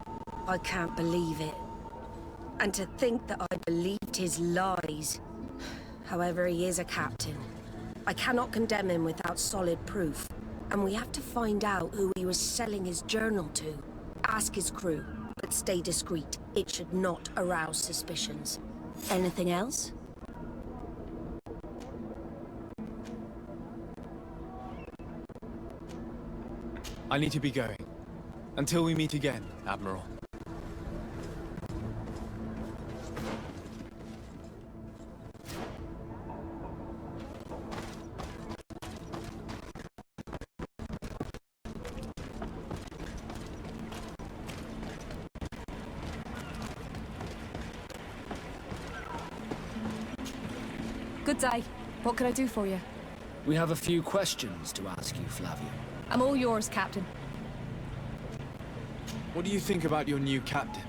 I can't believe it. And to think that I believed his lies. However, he is a captain. I cannot condemn him without solid proof. And we have to find out who he was selling his journal to. Ask his crew, but stay discreet. It should not arouse suspicions. Anything else? I need to be going. Until we meet again, Admiral. Good day. What can I do for you? We have a few questions to ask you, Flavia. I'm all yours, Captain. What do you think about your new captain?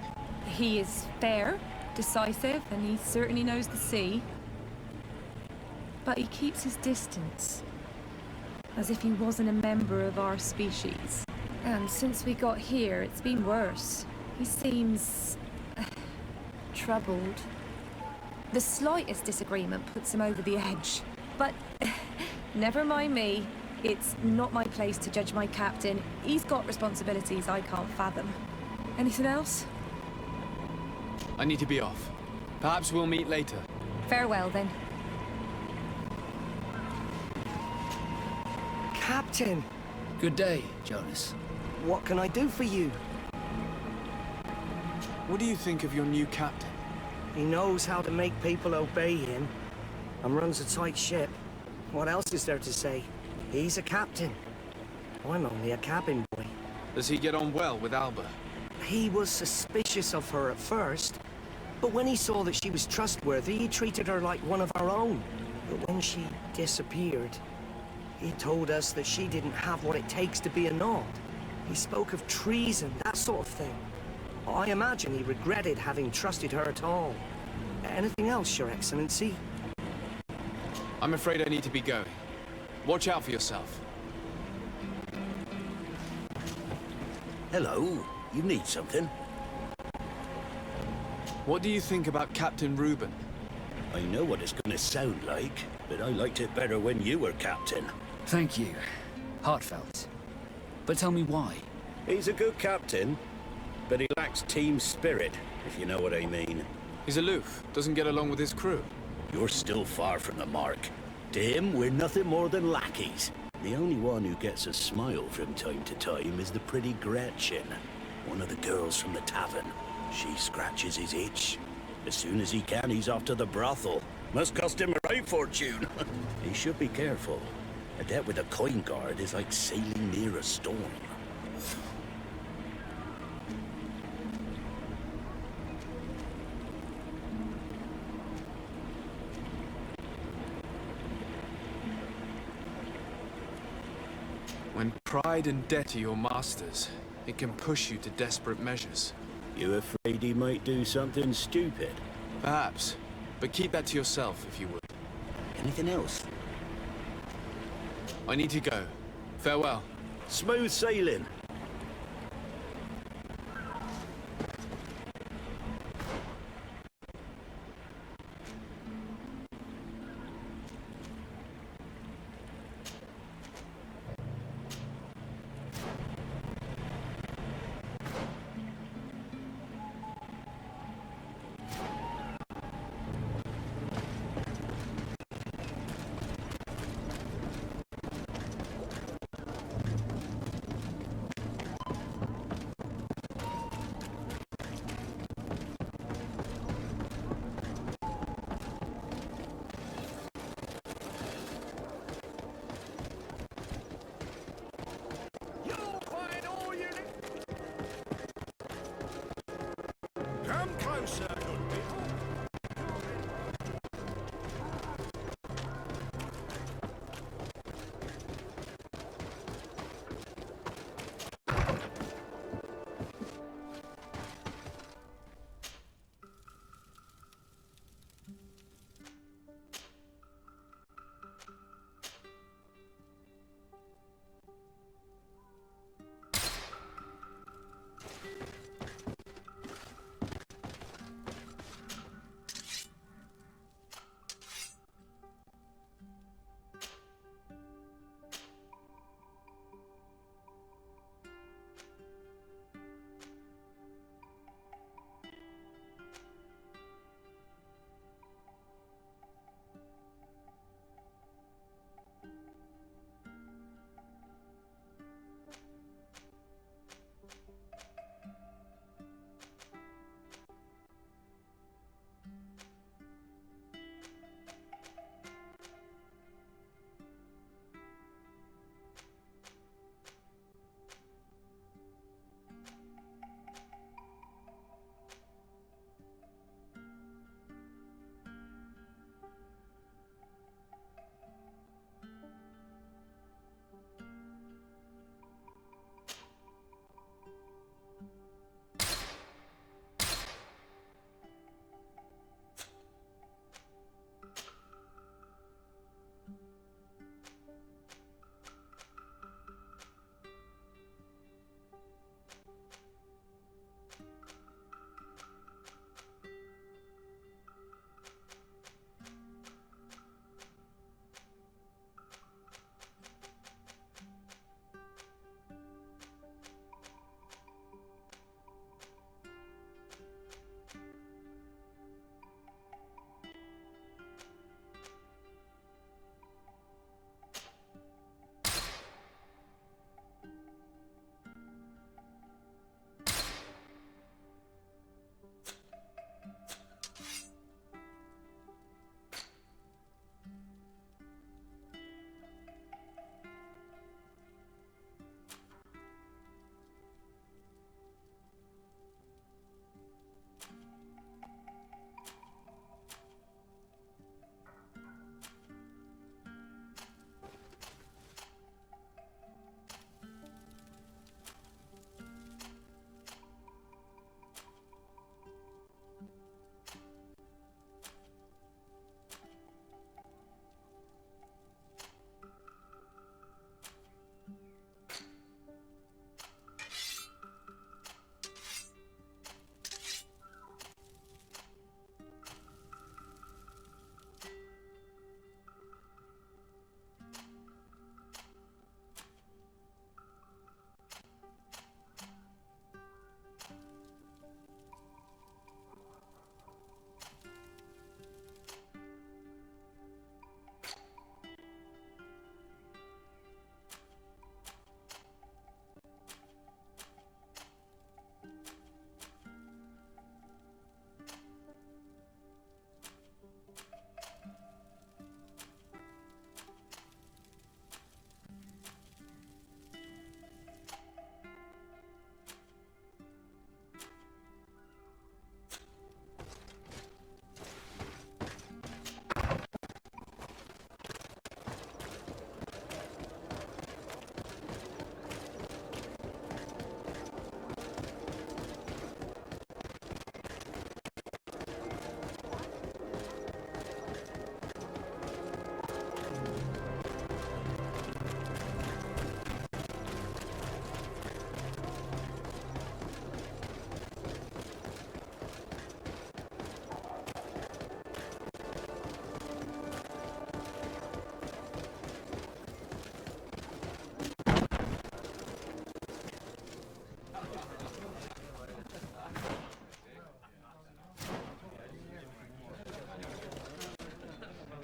He is fair, decisive, and he certainly knows the sea. But he keeps his distance. As if he wasn't a member of our species. And since we got here, it's been worse. He seems... troubled. The slightest disagreement puts him over the edge. But never mind me. It's not my place to judge my captain. He's got responsibilities I can't fathom. Anything else? I need to be off. Perhaps we'll meet later. Farewell, then. Captain! Good day, Jonas. What can I do for you? What do you think of your new captain? He knows how to make people obey him, and runs a tight ship. What else is there to say? He's a captain. I'm only a cabin boy. Does he get on well with Alba? He was suspicious of her at first, but when he saw that she was trustworthy, he treated her like one of our own. But when she disappeared, he told us that she didn't have what it takes to be a Naut. He spoke of treason, that sort of thing. I imagine he regretted having trusted her at all. Anything else, Your Excellency? I'm afraid I need to be going. Watch out for yourself. Hello. You need something? What do you think about Captain Ruben? I know what it's gonna sound like, but I liked it better when you were captain. Thank you. Heartfelt. But tell me why. He's a good captain, but he lacks team spirit, if you know what I mean. He's aloof, doesn't get along with his crew. You're still far from the mark. To him, we're nothing more than lackeys. The only one who gets a smile from time to time is the pretty Gretchen, one of the girls from the tavern. She scratches his itch. As soon as he can, he's off to the brothel. Must cost him a right fortune. He should be careful. A debt with a coin guard is like sailing near a storm. When pride and debt are your masters, it can push you to desperate measures. You afraid he might do something stupid? Perhaps, but keep that to yourself if you would. Anything else? I need to go. Farewell. Smooth sailing. Come closer, good people.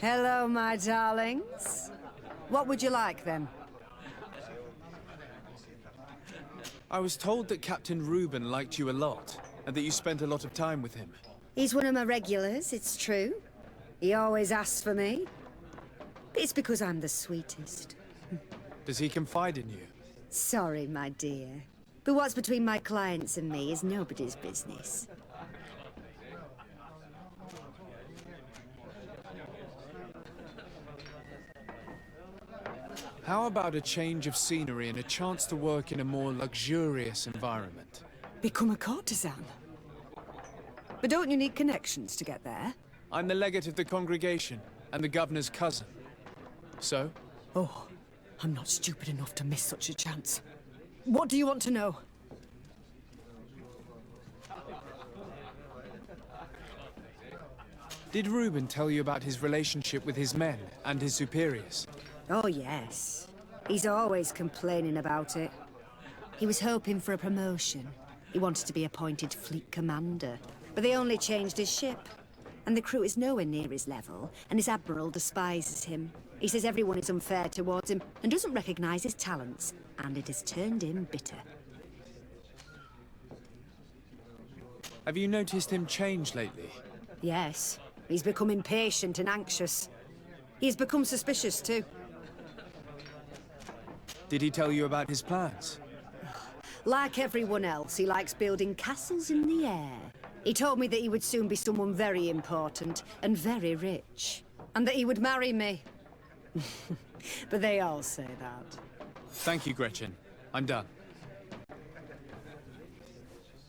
Hello, my darlings. What would you like, then? I was told that Captain Ruben liked you a lot, and that you spent a lot of time with him. He's one of my regulars, it's true. He always asks for me. It's because I'm the sweetest. Does he confide in you? Sorry, my dear. But what's between my clients and me is nobody's business. How about a change of scenery and a chance to work in a more luxurious environment? Become a courtesan? But don't you need connections to get there? I'm the legate of the congregation, and the governor's cousin. So? Oh, I'm not stupid enough to miss such a chance. What do you want to know? Did Ruben tell you about his relationship with his men and his superiors? Oh, yes. He's always complaining about it. He was hoping for a promotion. He wanted to be appointed fleet commander. But they only changed his ship. And the crew is nowhere near his level, and his Admiral despises him. He says everyone is unfair towards him, and doesn't recognize his talents. And it has turned him bitter. Have you noticed him change lately? Yes. He's become impatient and anxious. He's become suspicious, too. Did he tell you about his plans? Like everyone else, he likes building castles in the air. He told me that he would soon be someone very important and very rich. And that he would marry me. But they all say that. Thank you, Gretchen. I'm done.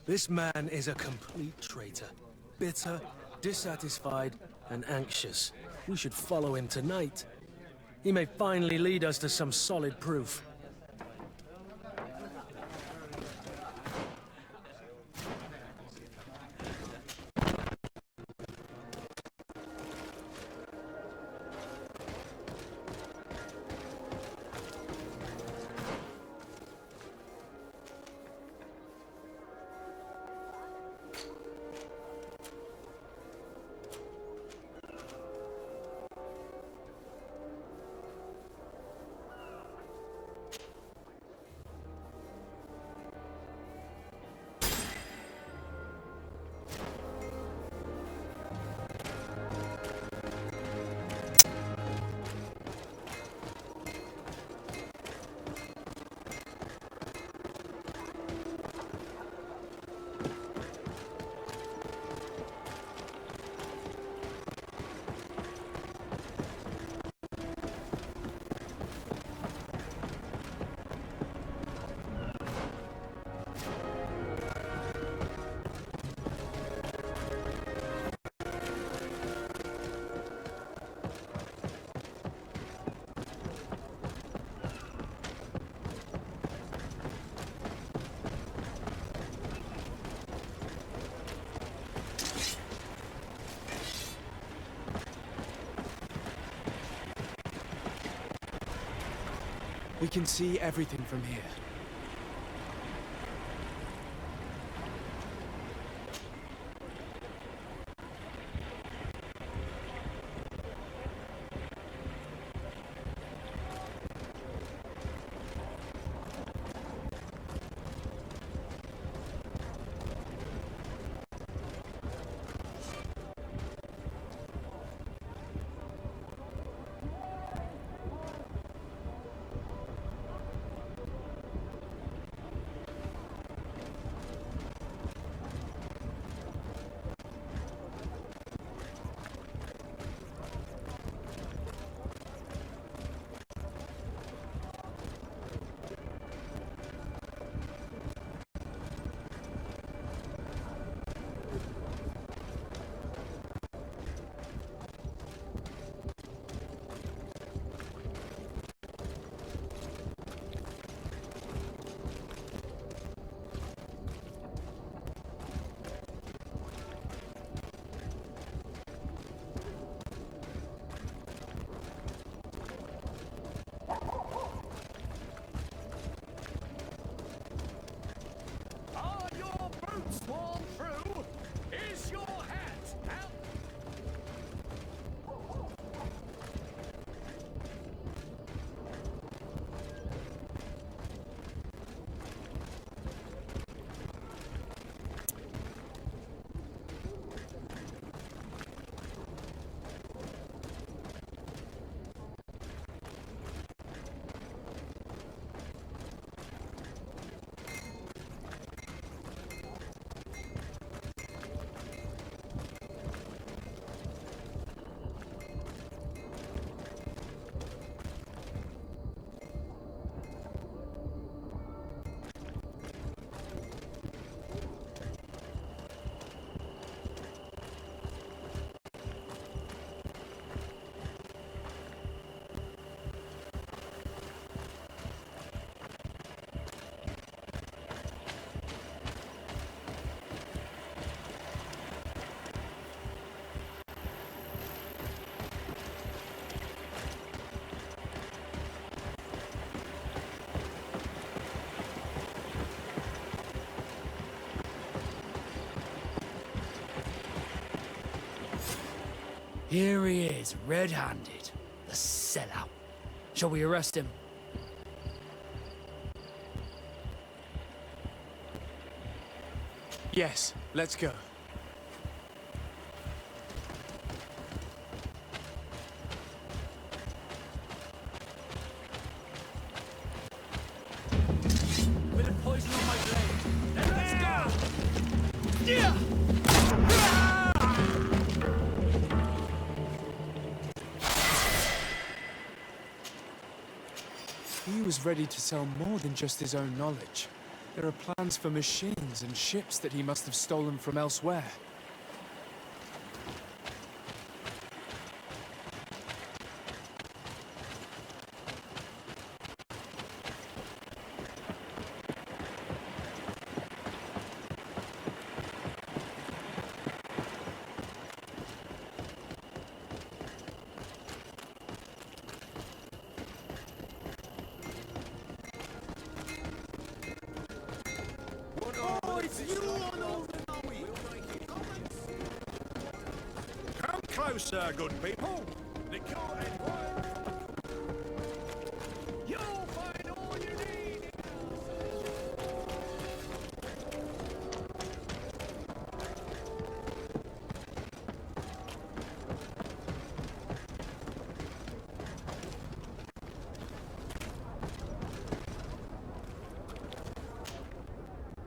This man is a complete traitor. Bitter, dissatisfied, and anxious. We should follow him tonight. He may finally lead us to some solid proof. We can see everything from here. Here he is, red-handed. The sellout. Shall we arrest him? Yes, let's go. Bit of poison on my blade. Then let's go! Yeah! He was ready to sell more than just his own knowledge. There are plans for machines and ships that he must have stolen from elsewhere. Come closer, good people. The You'll find all you need.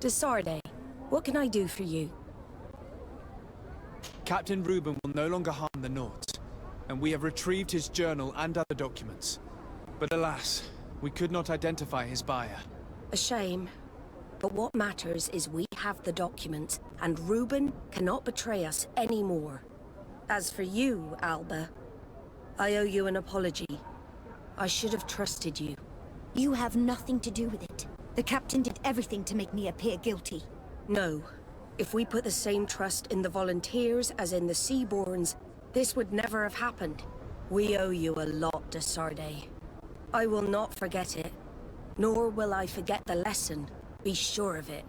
Desarde, what can I do for you? Captain Ruben will no longer harm the Nauts, and we have retrieved his journal and other documents. But alas, we could not identify his buyer. A shame. But what matters is we have the documents, and Ruben cannot betray us anymore. As for you, Alba, I owe you an apology. I should have trusted you. You have nothing to do with it. The captain did everything to make me appear guilty. No. If we put the same trust in the volunteers as in the Seaborns, this would never have happened. We owe you a lot, Desarde. I will not forget it. Nor will I forget the lesson. Be sure of it.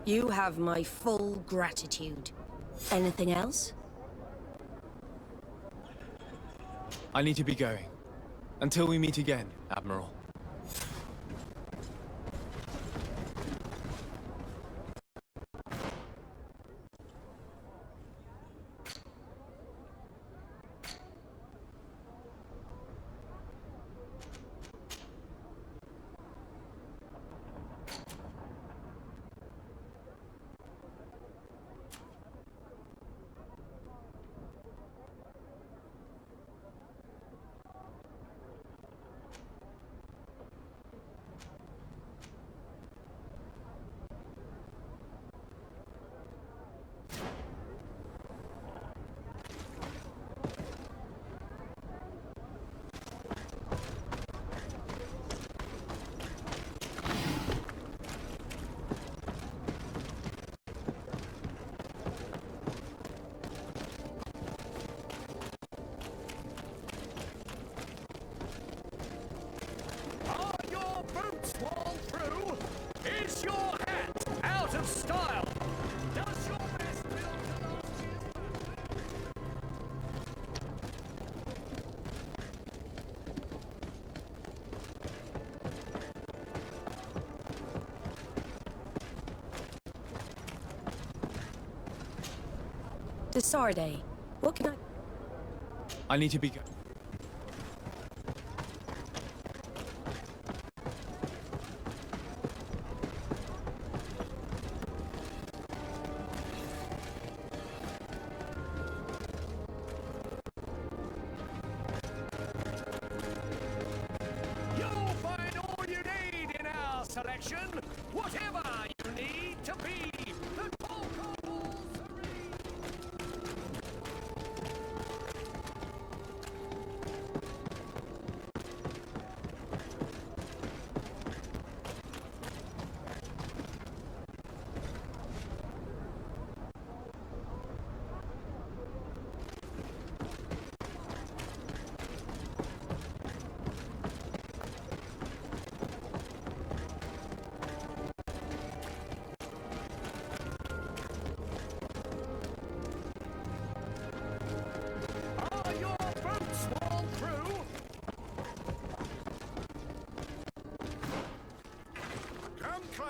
You have my full gratitude. Anything else? I need to be going. Until we meet again, Admiral. Desarde, what can I need to be going. You'll find all you need in our selection. Whatever you need to be. The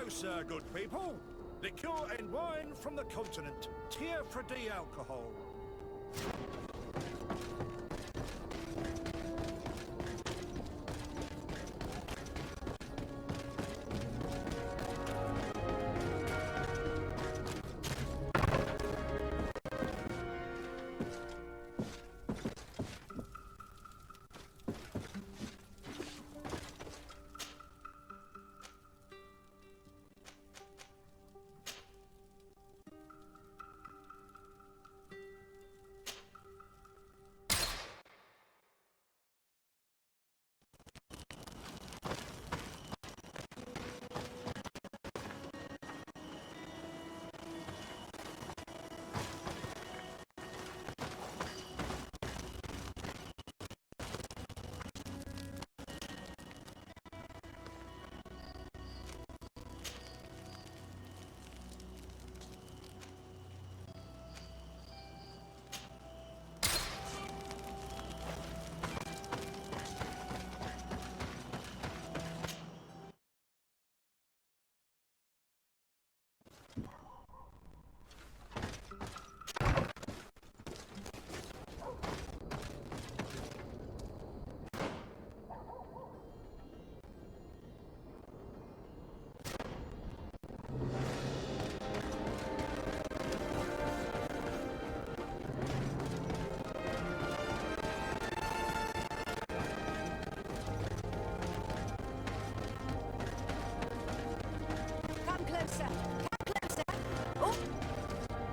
closer, good people. Liqueur and wine from the continent. Tier for the alcohol.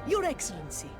Your Excellency.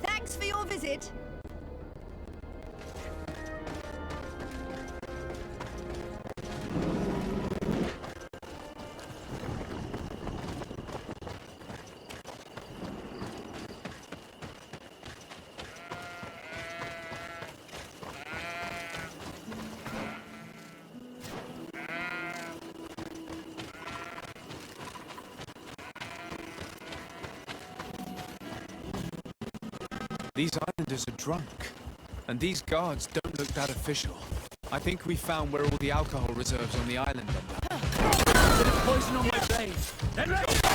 Thanks for your visit. These islanders are drunk, and these guards don't look that official. I think we found where all the alcohol reserves on the island end up. Bit of poison on my blade. Then let's go!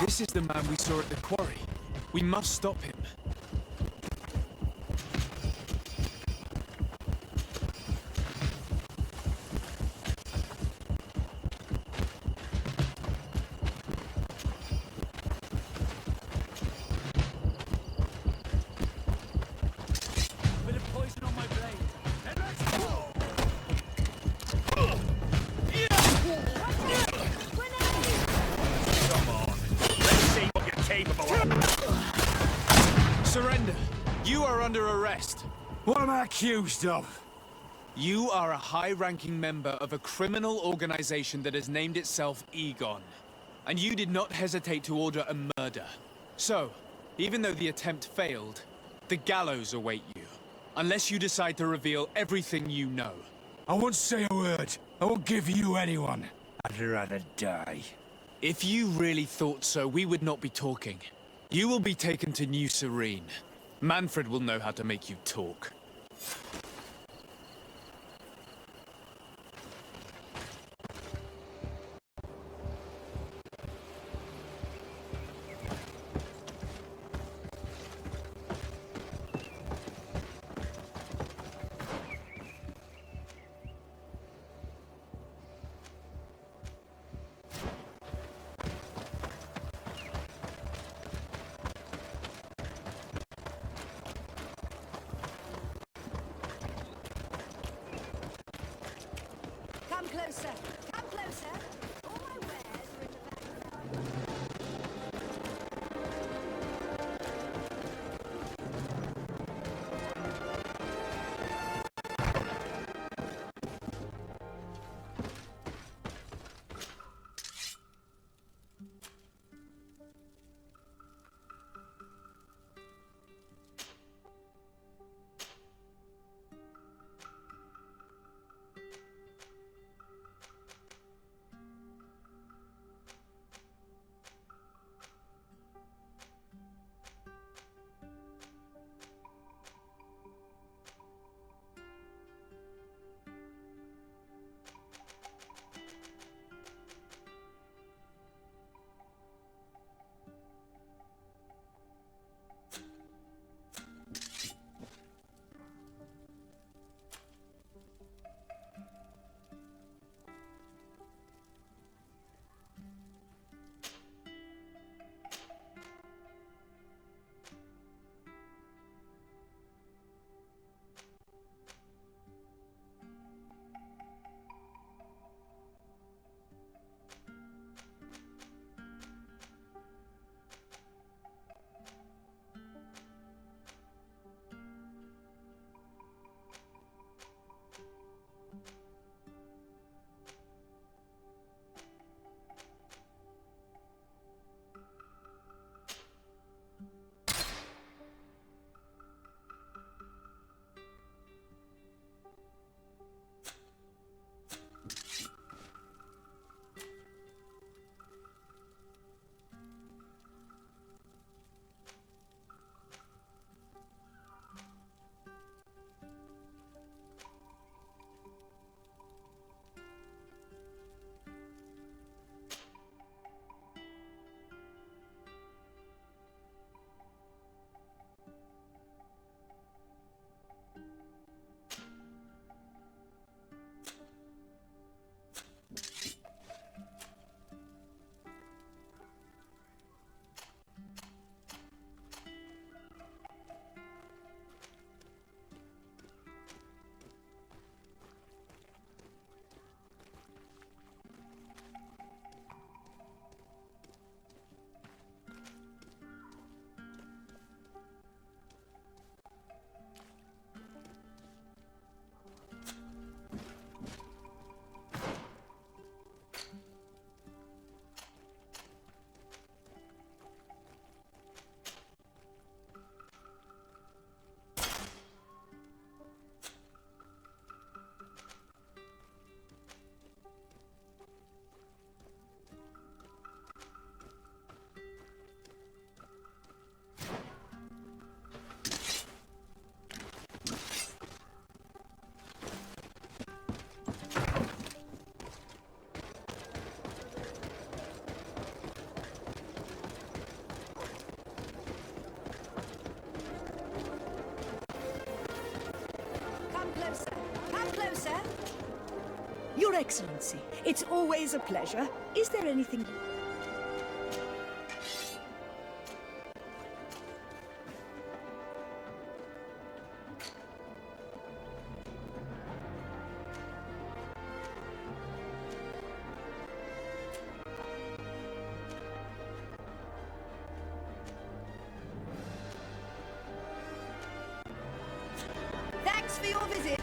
This is the man we saw at the quarry. We must stop him. Surrender. You are under arrest. What am I accused of? You are a high-ranking member of a criminal organization that has named itself Egon. And you did not hesitate to order a murder. So, even though the attempt failed, the gallows await you. Unless you decide to reveal everything you know. I won't say a word. I won't give you anyone. I'd rather die. If you really thought so, we would not be talking. You will be taken to New Serene. Manfred will know how to make you talk. Come closer. Come closer. All my wares are in the back. Your Excellency, it's always a pleasure. Is there anything... Thanks for your visit.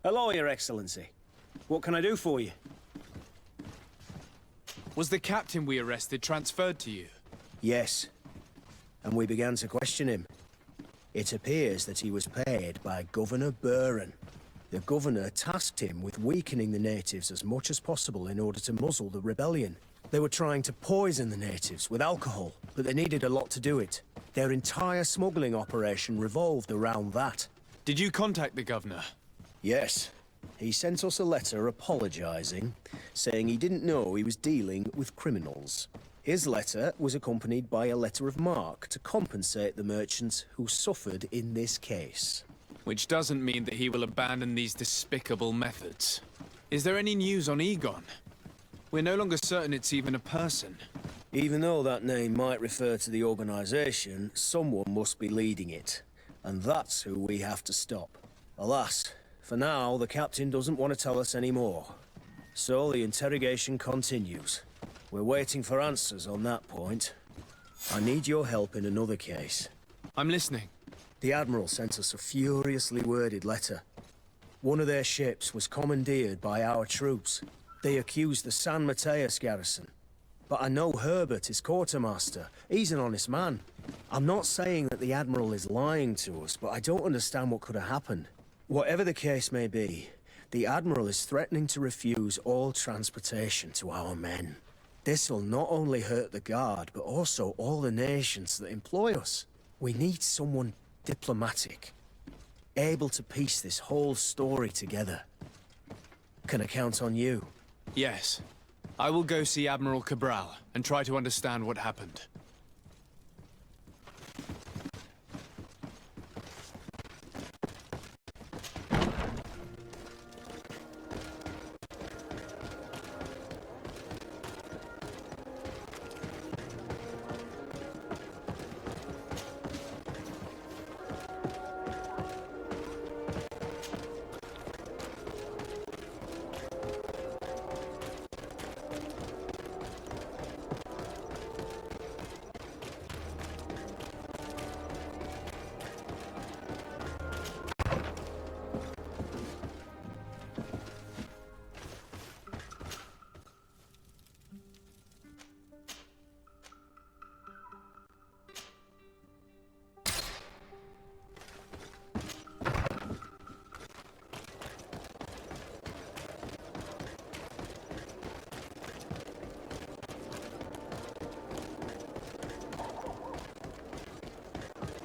Hello, Your Excellency. What can I do for you? Was the captain we arrested transferred to you? Yes. And we began to question him. It appears that he was paid by Governor Buren. The governor tasked him with weakening the natives as much as possible in order to muzzle the rebellion. They were trying to poison the natives with alcohol, but they needed a lot to do it. Their entire smuggling operation revolved around that. Did you contact the governor? Yes. He sent us a letter apologizing, saying he didn't know he was dealing with criminals. His letter was accompanied by a letter of marque to compensate the merchants who suffered in this case. Which doesn't mean that he will abandon these despicable methods. Is there any news on Egon? We're no longer certain it's even a person. Even though that name might refer to the organization, someone must be leading it. And that's who we have to stop. Alas, for now, the captain doesn't want to tell us any more. So the interrogation continues. We're waiting for answers on that point. I need your help in another case. I'm listening. The Admiral sent us a furiously worded letter. One of their ships was commandeered by our troops. They accused the San Matheus garrison. But I know Herbert is quartermaster. He's an honest man. I'm not saying that the Admiral is lying to us, but I don't understand what could have happened. Whatever the case may be, the Admiral is threatening to refuse all transportation to our men. This will not only hurt the Guard, but also all the nations that employ us. We need someone diplomatic, able to piece this whole story together. Can I count on you? Yes. I will go see Admiral Cabral and try to understand what happened.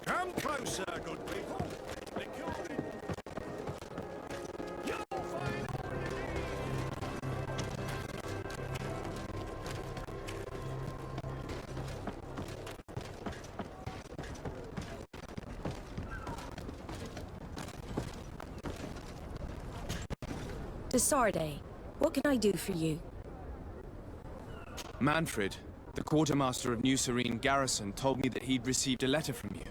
Come closer, good people. You'll find all you need. Desarde, what can I do for you? Manfred, the quartermaster of New Serene Garrison, told me that he'd received a letter from you.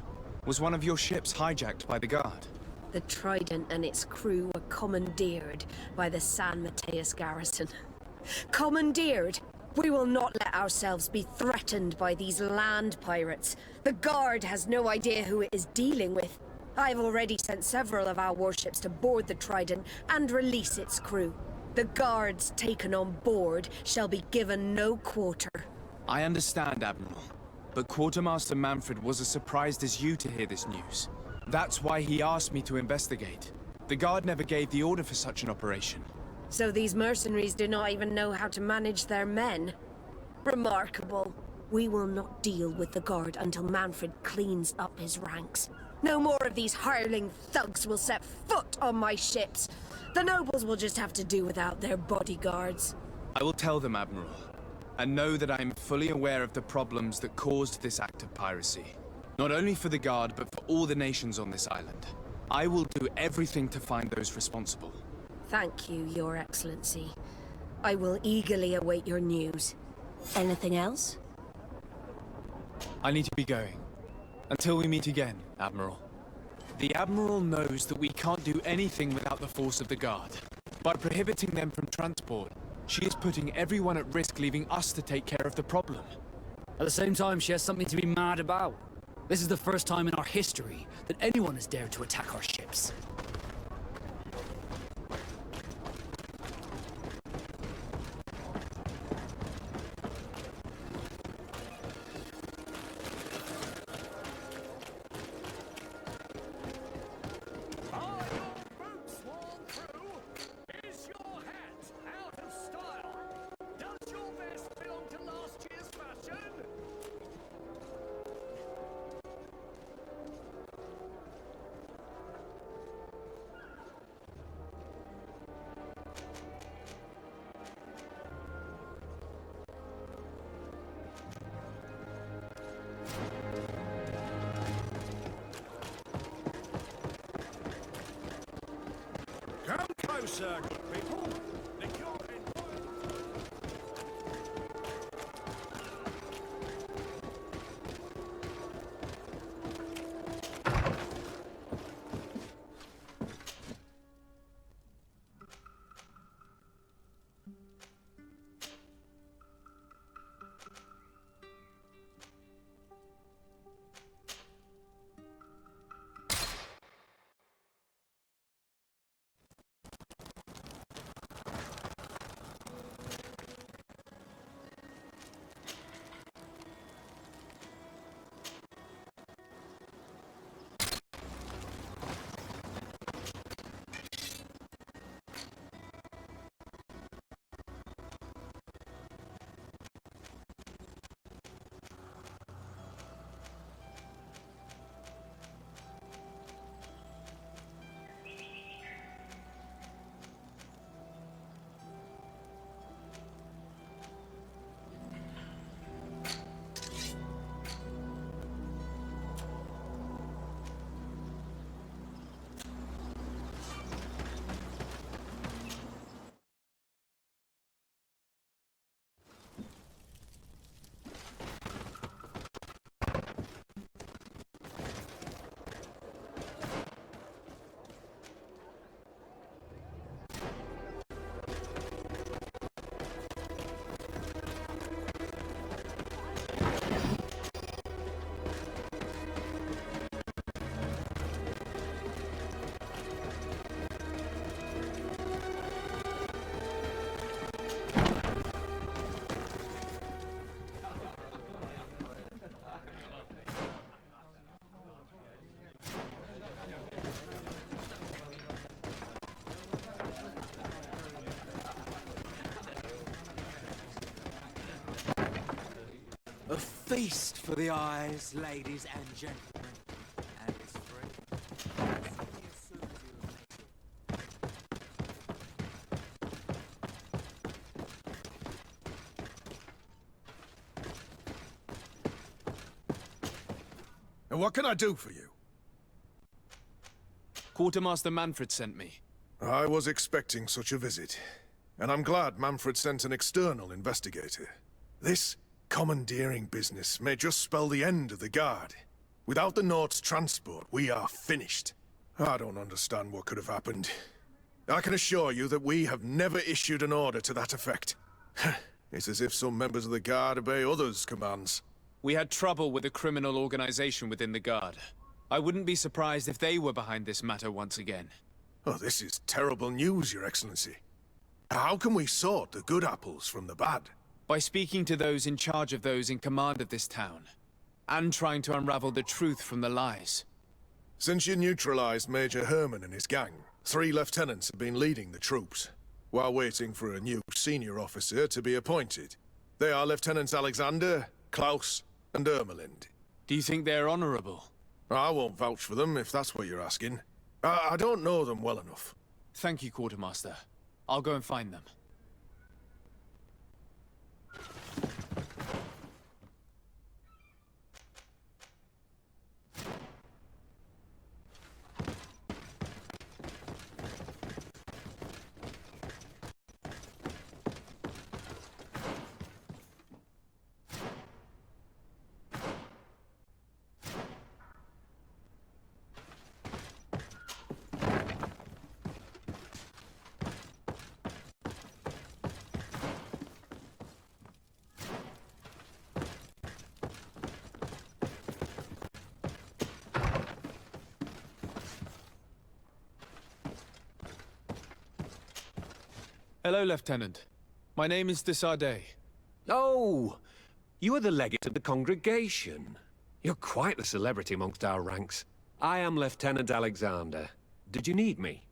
Was one of your ships hijacked by the Guard? The Trident and its crew were commandeered by the San Matheus garrison. Commandeered? We will not let ourselves be threatened by these land pirates. The Guard has no idea who it is dealing with. I've already sent several of our warships to board the Trident and release its crew. The Guards taken on board shall be given no quarter. I understand, Admiral. But Quartermaster Manfred was as surprised as you to hear this news. That's why he asked me to investigate. The Guard never gave the order for such an operation. So these mercenaries do not even know how to manage their men? Remarkable. We will not deal with the Guard until Manfred cleans up his ranks. No more of these hireling thugs will set foot on my ships. The nobles will just have to do without their bodyguards. I will tell them, Admiral. And know that I am fully aware of the problems that caused this act of piracy. Not only for the Guard, but for all the nations on this island. I will do everything to find those responsible. Thank you, Your Excellency. I will eagerly await your news. Anything else? I need to be going. Until we meet again, Admiral. The Admiral knows that we can't do anything without the force of the Guard. By prohibiting them from transport, she is putting everyone at risk, leaving us to take care of the problem. At the same time, she has something to be mad about. This is the first time in our history that anyone has dared to attack our ships. Closer, good people. Liquor and A feast for the eyes, ladies and gentlemen. And it's free. And what can I do for you? Quartermaster Manfred sent me. I was expecting such a visit. And I'm glad Manfred sent an external investigator. This commandeering business may just spell the end of the Guard. Without the Nauts transport, we are finished. I don't understand what could have happened. I can assure you that we have never issued an order to that effect. It's as if some members of the Guard obey others' commands. We had trouble with a criminal organization within the Guard. I wouldn't be surprised if they were behind this matter once again. Oh, this is terrible news, Your Excellency. How can we sort the good apples from the bad? By speaking to those in charge of those in command of this town, and trying to unravel the truth from the lies. Since you neutralized Major Herman and his gang, 3 lieutenants have been leading the troops, while waiting for a new senior officer to be appointed. They are Lieutenants Alexander, Klaus, and Ermelind. Do you think they're honorable? I won't vouch for them, if that's what you're asking. I don't know them well enough. Thank you, Quartermaster. I'll go and find them. Hello, Lieutenant. My name is Desardet. Oh, you are the legate of the congregation. You're quite the celebrity amongst our ranks. I am Lieutenant Alexander. Did you need me?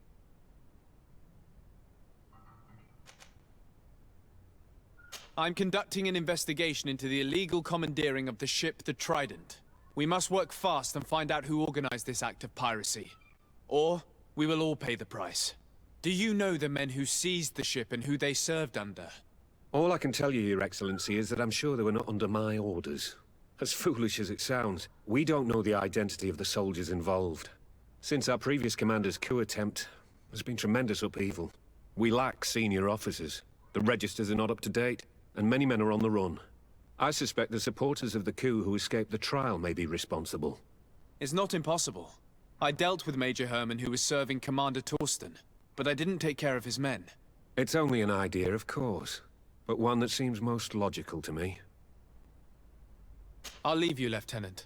I'm conducting an investigation into the illegal commandeering of the ship the Trident. We must work fast and find out who organized this act of piracy. Or, we will all pay the price. Do you know the men who seized the ship and who they served under? All I can tell you, Your Excellency, is that I'm sure they were not under my orders. As foolish as it sounds, we don't know the identity of the soldiers involved. Since our previous commander's coup attempt, there's been tremendous upheaval. We lack senior officers. The registers are not up to date, and many men are on the run. I suspect the supporters of the coup who escaped the trial may be responsible. It's not impossible. I dealt with Major Herman, who was serving Commander Torsten, but I didn't take care of his men. It's only an idea, of course, but one that seems most logical to me. I'll leave you, Lieutenant.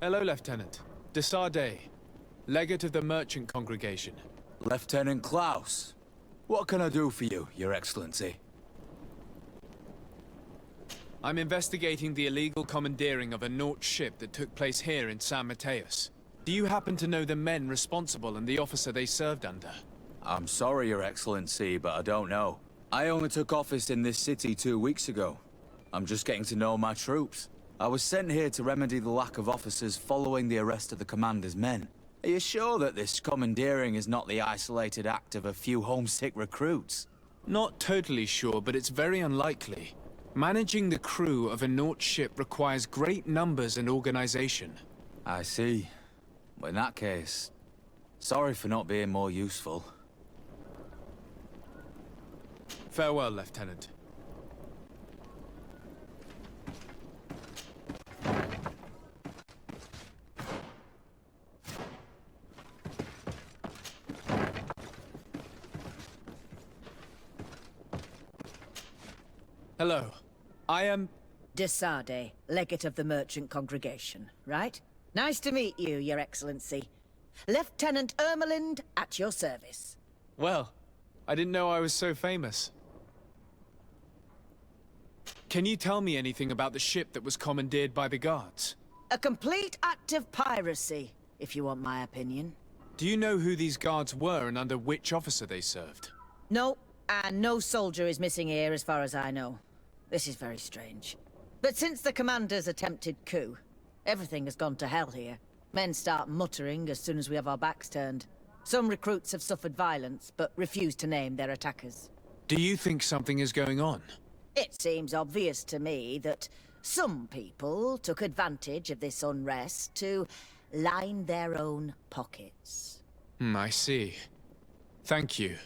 Hello, Lieutenant. Desarde, legate of the merchant congregation. Lieutenant Klaus, what can I do for you, Your Excellency? I'm investigating the illegal commandeering of a Naut ship that took place here in San Matheus. Do you happen to know the men responsible and the officer they served under? I'm sorry, Your Excellency, but I don't know. I only took office in this city 2 weeks ago. I'm just getting to know my troops. I was sent here to remedy the lack of officers following the arrest of the commander's men. Are you sure that this commandeering is not the isolated act of a few homesick recruits? Not totally sure, but it's very unlikely. Managing the crew of a Naut ship requires great numbers and organization. I see. Well, in that case, sorry for not being more useful. Farewell, Lieutenant. Hello. I am... Desarde, legate of the merchant congregation, right? Nice to meet you, Your Excellency. Lieutenant Ermelind, at your service. Well, I didn't know I was so famous. Can you tell me anything about the ship that was commandeered by the guards? A complete act of piracy, if you want my opinion. Do you know who these guards were and under which officer they served? No, and no soldier is missing here as far as I know. This is very strange. But since the commander's attempted coup, everything has gone to hell here. Men start muttering as soon as we have our backs turned. Some recruits have suffered violence, but refuse to name their attackers. Do you think something is going on? It seems obvious to me that some people took advantage of this unrest to line their own pockets. I see. Thank you.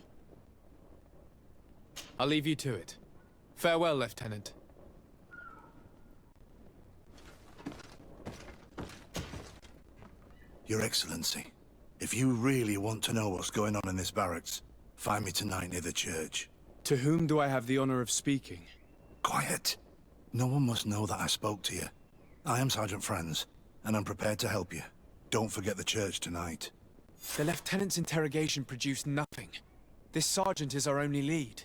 I'll leave you to it. Farewell, Lieutenant. Your Excellency, if you really want to know what's going on in this barracks, find me tonight near the church. To whom do I have the honor of speaking? Quiet. No one must know that I spoke to you. I am Sergeant Franz, and I'm prepared to help you. Don't forget the church tonight. The Lieutenant's interrogation produced nothing. This sergeant is our only lead.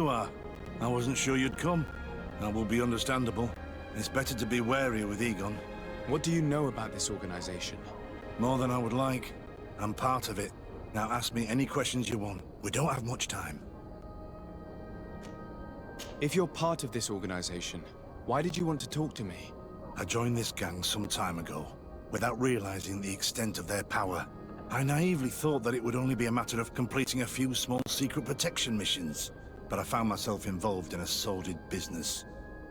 are. I wasn't sure you'd come. That will be understandable. It's better to be wary with Egon. What do you know about this organization? More than I would like. I'm part of it. Now ask me any questions you want. We don't have much time. If you're part of this organization, why did you want to talk to me? I joined this gang some time ago, without realizing the extent of their power. I naively thought that it would only be a matter of completing a few small secret protection missions. But I found myself involved in a sordid business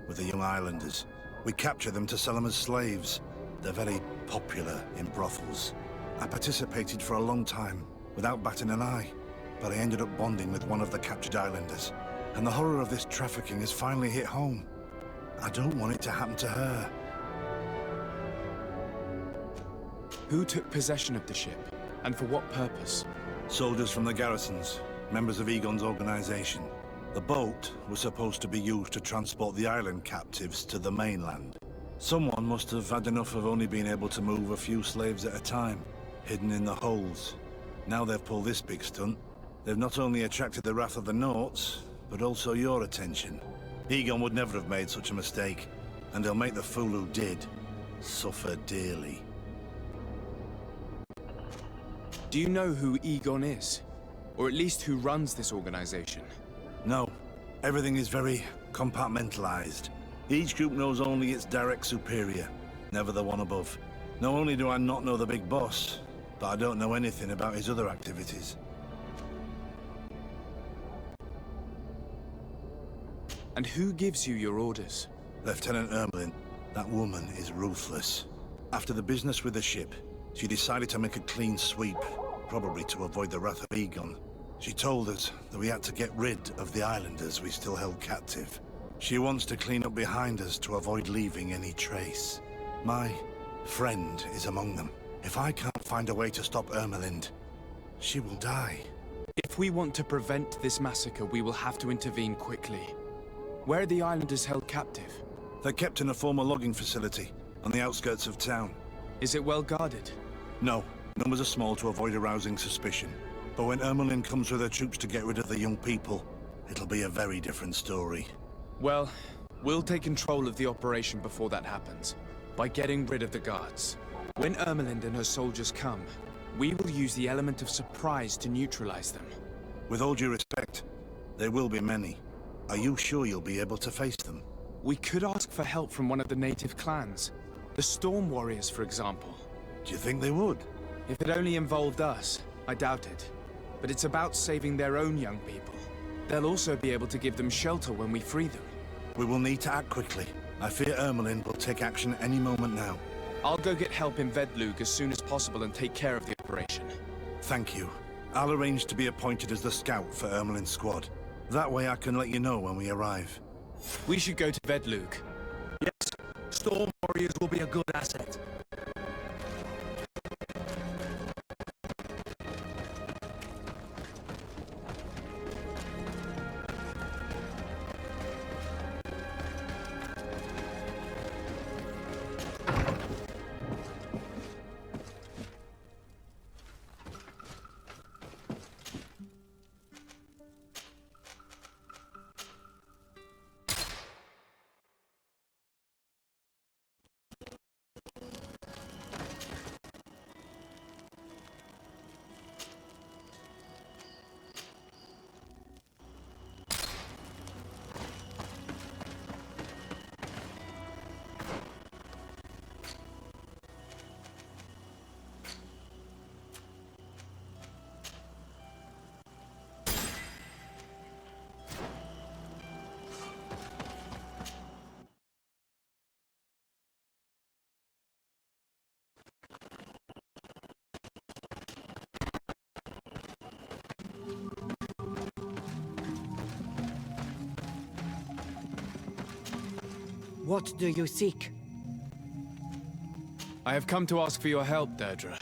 with the young islanders. We capture them to sell them as slaves. They're very popular in brothels. I participated for a long time, without batting an eye, but I ended up bonding with one of the captured islanders. And the horror of this trafficking has finally hit home. I don't want it to happen to her. Who took possession of the ship, and for what purpose? Soldiers from the garrisons, members of Egon's organization. The boat was supposed to be used to transport the island captives to the mainland. Someone must have had enough of only being able to move a few slaves at a time, hidden in the holds. Now they've pulled this big stunt. They've not only attracted the wrath of the Nauts, but also your attention. Egon would never have made such a mistake, and he'll make the fool who did suffer dearly. Do you know who Egon is? Or at least who runs this organization? No. Everything is very compartmentalized. Each group knows only its direct superior, never the one above. Not only do I not know the big boss, but I don't know anything about his other activities. And who gives you your orders? Lieutenant Ermelin. That woman is ruthless. After the business with the ship, she decided to make a clean sweep, probably to avoid the wrath of Egon. She told us that we had to get rid of the islanders we still held captive. She wants to clean up behind us to avoid leaving any trace. My friend is among them. If I can't find a way to stop Ermelind, she will die. If we want to prevent this massacre, we will have to intervene quickly. Where are the islanders held captive? They're kept in a former logging facility on the outskirts of town. Is it well guarded? No. Numbers are small to avoid arousing suspicion. But when Ermelin comes with her troops to get rid of the young people, it'll be a very different story. Well, we'll take control of the operation before that happens, by getting rid of the guards. When Ermelind and her soldiers come, we will use the element of surprise to neutralize them. With all due respect, there will be many. Are you sure you'll be able to face them? We could ask for help from one of the native clans. The Storm Warriors, for example. Do you think they would? If it only involved us, I doubt it. But it's about saving their own young people. They'll also be able to give them shelter when we free them. We will need to act quickly. I fear Ermelin will take action any moment now. I'll go get help in Vedlug as soon as possible and take care of the operation. Thank you. I'll arrange to be appointed as the scout for Ermelin's squad. That way I can let you know when we arrive. We should go to Vedlug. Yes, Storm Warriors will be a good asset. What do you seek? I have come to ask for your help, Deirdre.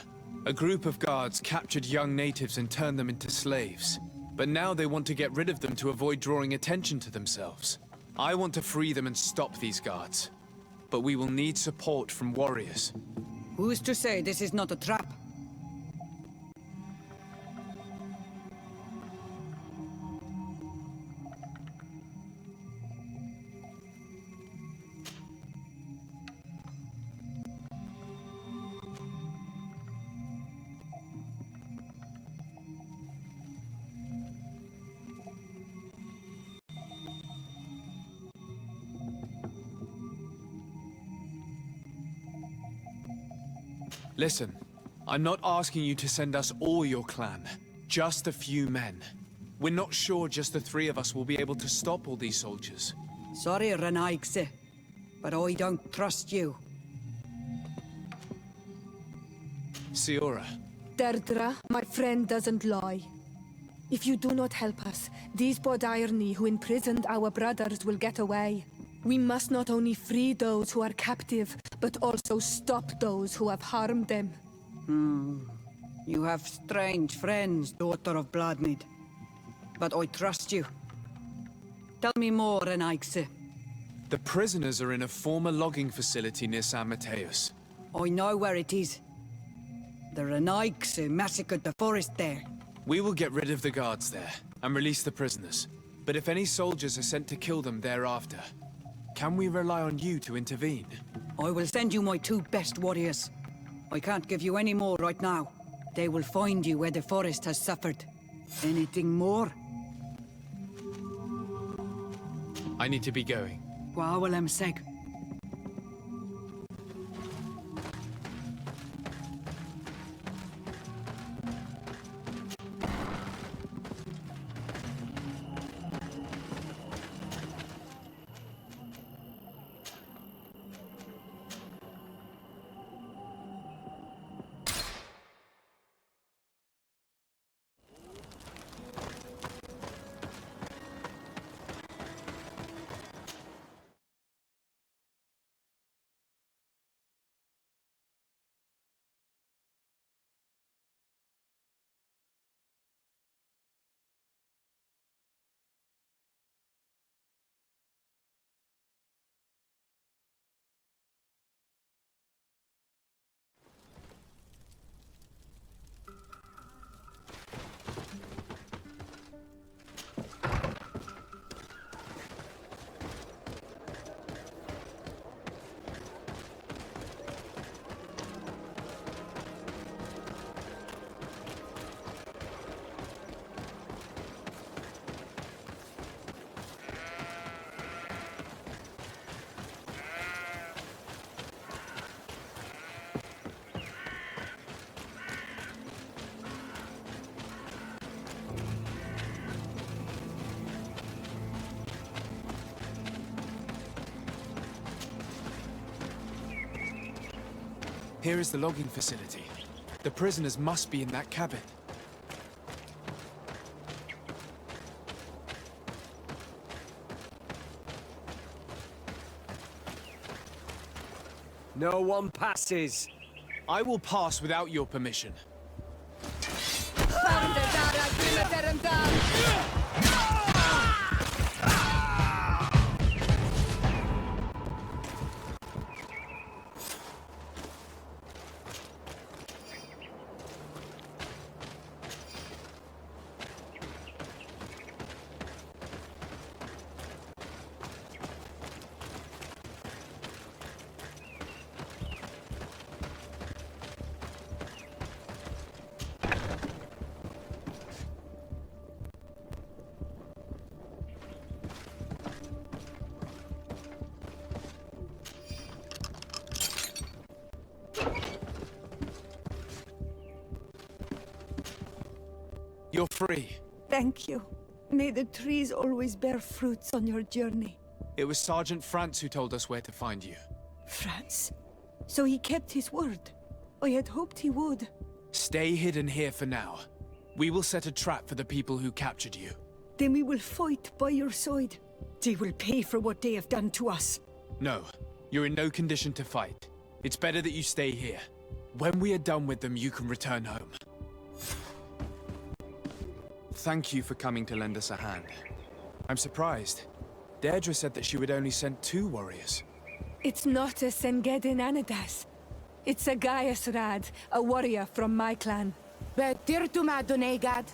A group of guards captured young natives and turned them into slaves. But now they want to get rid of them to avoid drawing attention to themselves. I want to free them and stop these guards. But we will need support from warriors. Who's to say this is not a trap? Listen, I'm not asking you to send us all your clan. Just a few men. We're not sure just the three of us will be able to stop all these soldiers. Sorry, Renaigse, but I don't trust you. Siora. Deirdre, my friend doesn't lie. If you do not help us, these Bodairni who imprisoned our brothers will get away. We must not only free those who are captive, but also stop those who have harmed them. You have strange friends, daughter of Bloodmead. But I trust you. Tell me more, Renaigse. The prisoners are in a former logging facility near San Matheus. I know where it is. The Renaigse massacred the forest there. We will get rid of the guards there, and release the prisoners. But if any soldiers are sent to kill them thereafter, can we rely on you to intervene? I will send you my 2 best warriors. I can't give you any more right now. They will find you where the forest has suffered. Anything more? I need to be going. Gwawalem seg. Here is the logging facility. The prisoners must be in that cabin. No one passes. I will pass without your permission. You're free. Thank you. May the trees always bear fruits on your journey. It was Sergeant France who told us where to find you. France? So he kept his word. I had hoped he would. Stay hidden here for now. We will set a trap for the people who captured you. Then we will fight by your side. They will pay for what they have done to us. No, you're in no condition to fight. It's better that you stay here. When we are done with them, you can return home. Thank you for coming to lend us a hand. I'm surprised. Deirdre said that she would only send 2 warriors. It's not a Sengedin Anadas. It's a Gaius Rad, a warrior from my clan. But Tirtuma Donegad,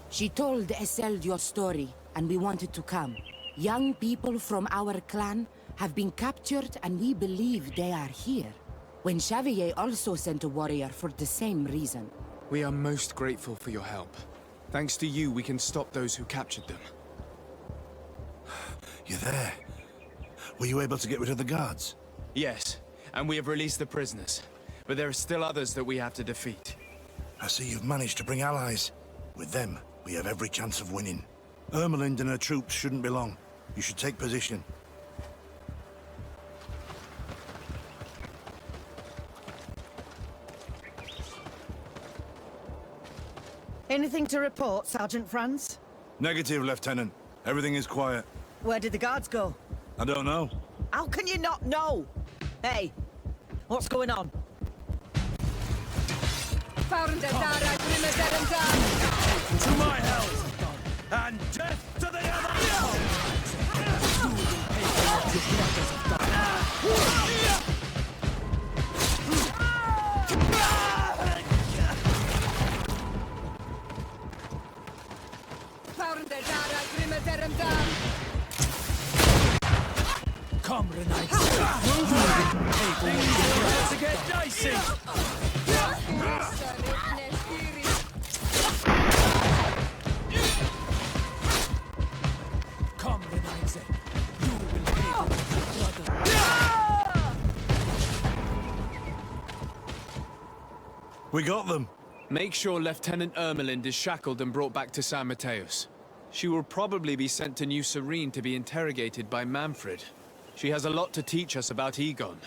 she told Eseld your story, and we wanted to come. Young people from our clan have been captured, and we believe they are here. When Xavier also sent a warrior for the same reason. We are most grateful for your help. Thanks to you, we can stop those who captured them. You're there. Were you able to get rid of the guards? Yes, and we have released the prisoners. but there are still others that we have to defeat. I see you've managed to bring allies. With them, we have every chance of winning. Ermelind and her troops shouldn't be long. You should take position. Anything to report, Sergeant Franz? Negative, Lieutenant. Everything is quiet. Where did the guards go? I don't know. How can you not know? Hey, what's going on? To my hell! And death to the other! Come, Renai. Things to get dicey. Come, Renai. You will pay for your brother. We got them. Make sure Lieutenant Ermelind is shackled and brought back to San Matheus. She will probably be sent to New Serene to be interrogated by Manfred. She has a lot to teach us about Egon.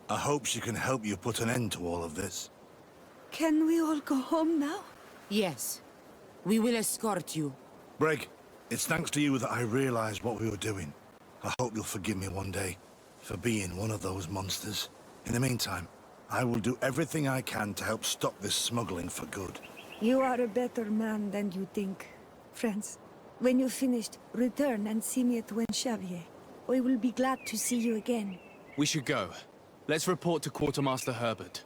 I hope she can help you put an end to all of this. Can we all go home now? Yes. We will escort you. Brig, it's thanks to you that I realized what we were doing. I hope you'll forgive me one day for being one of those monsters. In the meantime, I will do everything I can to help stop this smuggling for good. You are a better man than you think, friends. When you're finished, return and see me at Xavier. I will be glad to see you again. We should go. Let's report to Quartermaster Herbert.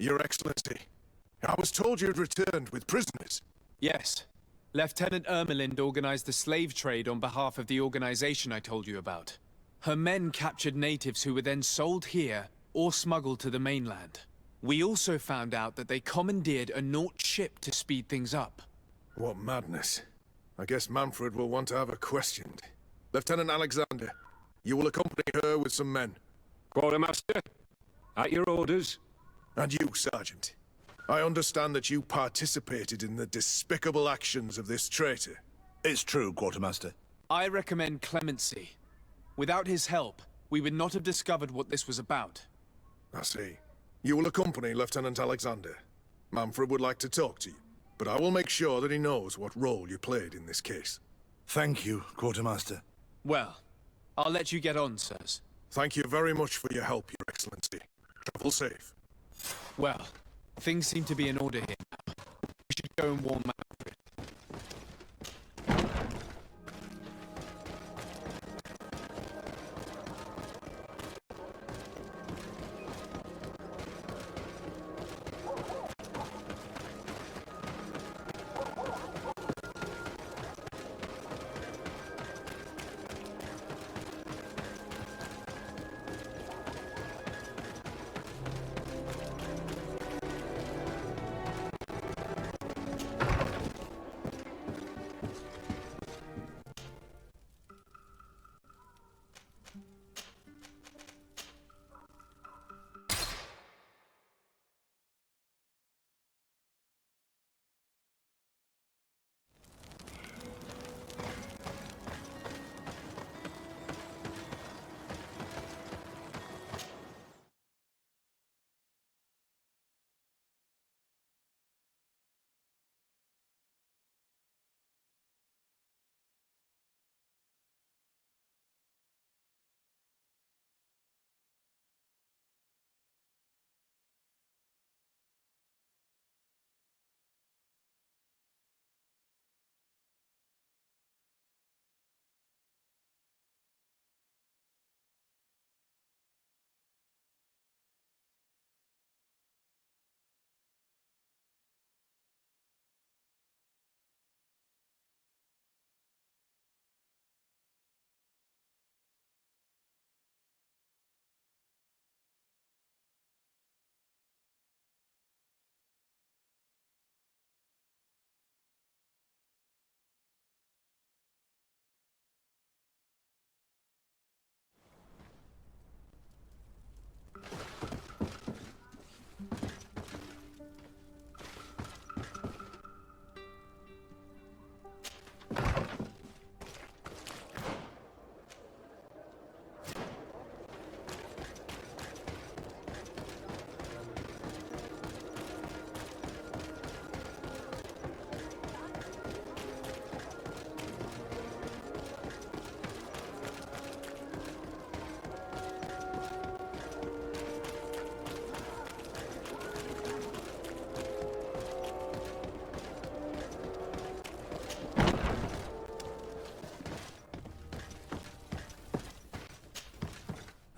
Your Excellency, I was told you had returned with prisoners. Yes. Lieutenant Ermelind organized the slave trade on behalf of the organization I told you about. Her men captured natives who were then sold here or smuggled to the mainland. We also found out that they commandeered a Naut ship to speed things up. What madness. I guess Manfred will want to have her questioned. Lieutenant Alexander, you will accompany her with some men. Quartermaster, at your orders. And you, Sergeant. I understand that you participated in the despicable actions of this traitor. It's true, Quartermaster. I recommend clemency. Without his help, we would not have discovered what this was about. I see. You will accompany Lieutenant Alexander. Manfred would like to talk to you, but I will make sure that he knows what role you played in this case. Thank you, Quartermaster. Well, I'll let you get on, sirs. Thank you very much for your help, Your Excellency. Travel safe. Well, things seem to be in order here now. We should go and warn Manfred.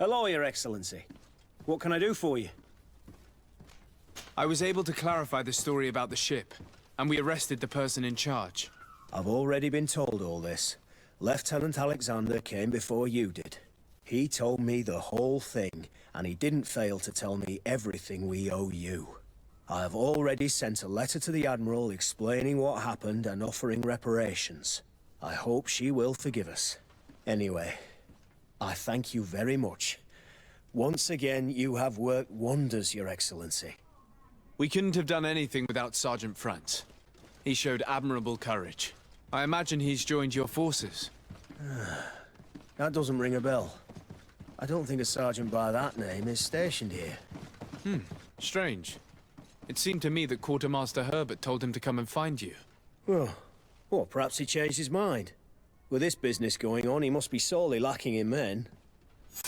Hello, Your Excellency. What can I do for you? I was able to clarify the story about the ship, and we arrested the person in charge. I've already been told all this. Lieutenant Alexander came before you did. He told me the whole thing, and he didn't fail to tell me everything we owe you. I have already sent a letter to the Admiral explaining what happened and offering reparations. I hope she will forgive us. Anyway, I thank you very much. Once again, you have worked wonders, Your Excellency. We couldn't have done anything without Sergeant Frantz. He showed admirable courage. I imagine he's joined your forces. That doesn't ring a bell. I don't think a sergeant by that name is stationed here. Strange. It seemed to me that Quartermaster Herbert told him to come and find you. Well, perhaps he changed his mind. With this business going on, he must be sorely lacking in men.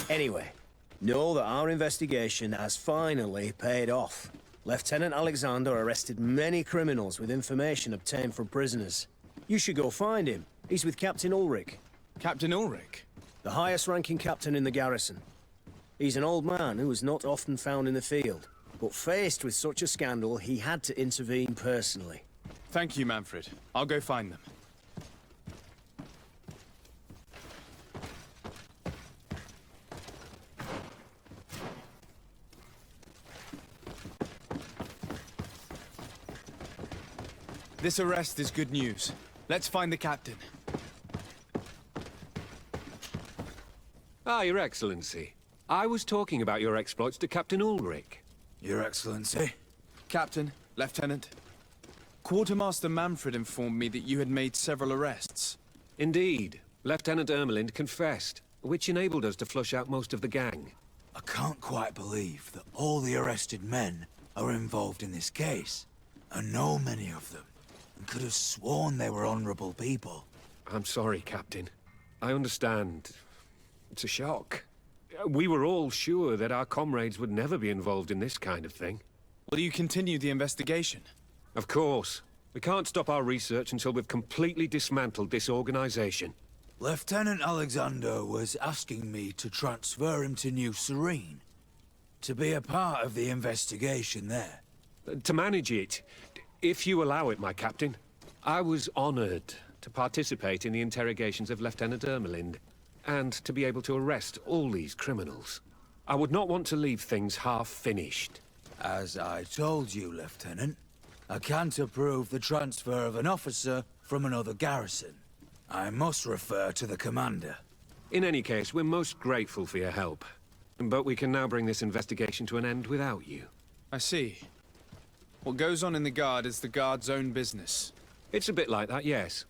Anyway, know that our investigation has finally paid off. Lieutenant Alexander arrested many criminals with information obtained from prisoners. You should go find him. He's with Captain Ulrich. Captain Ulrich? The highest-ranking captain in the garrison. He's an old man who is not often found in the field, but faced with such a scandal, he had to intervene personally. Thank you, Manfred. I'll go find them. This arrest is good news. Let's find the captain. Your Excellency. I was talking about your exploits to Captain Ulrich. Your Excellency? Captain, Lieutenant. Quartermaster Manfred informed me that you had made several arrests. Indeed. Lieutenant Ermelind confessed, which enabled us to flush out most of the gang. I can't quite believe that all the arrested men are involved in this case. I know many of them, and could have sworn they were honorable people. I'm sorry, Captain. I understand. It's a shock. We were all sure that our comrades would never be involved in this kind of thing. Will you continue the investigation? Of course. We can't stop our research until we've completely dismantled this organization. Lieutenant Alexander was asking me to transfer him to New Serene, to be a part of the investigation there. To manage it, if you allow it, my captain. I was honored to participate in the interrogations of Lieutenant Ermelind, and to be able to arrest all these criminals. I would not want to leave things half-finished. As I told you, Lieutenant, I can't approve the transfer of an officer from another garrison. I must refer to the commander. In any case, we're most grateful for your help. But we can now bring this investigation to an end without you. I see. What goes on in the Guard is the Guard's own business. It's a bit like that, yes.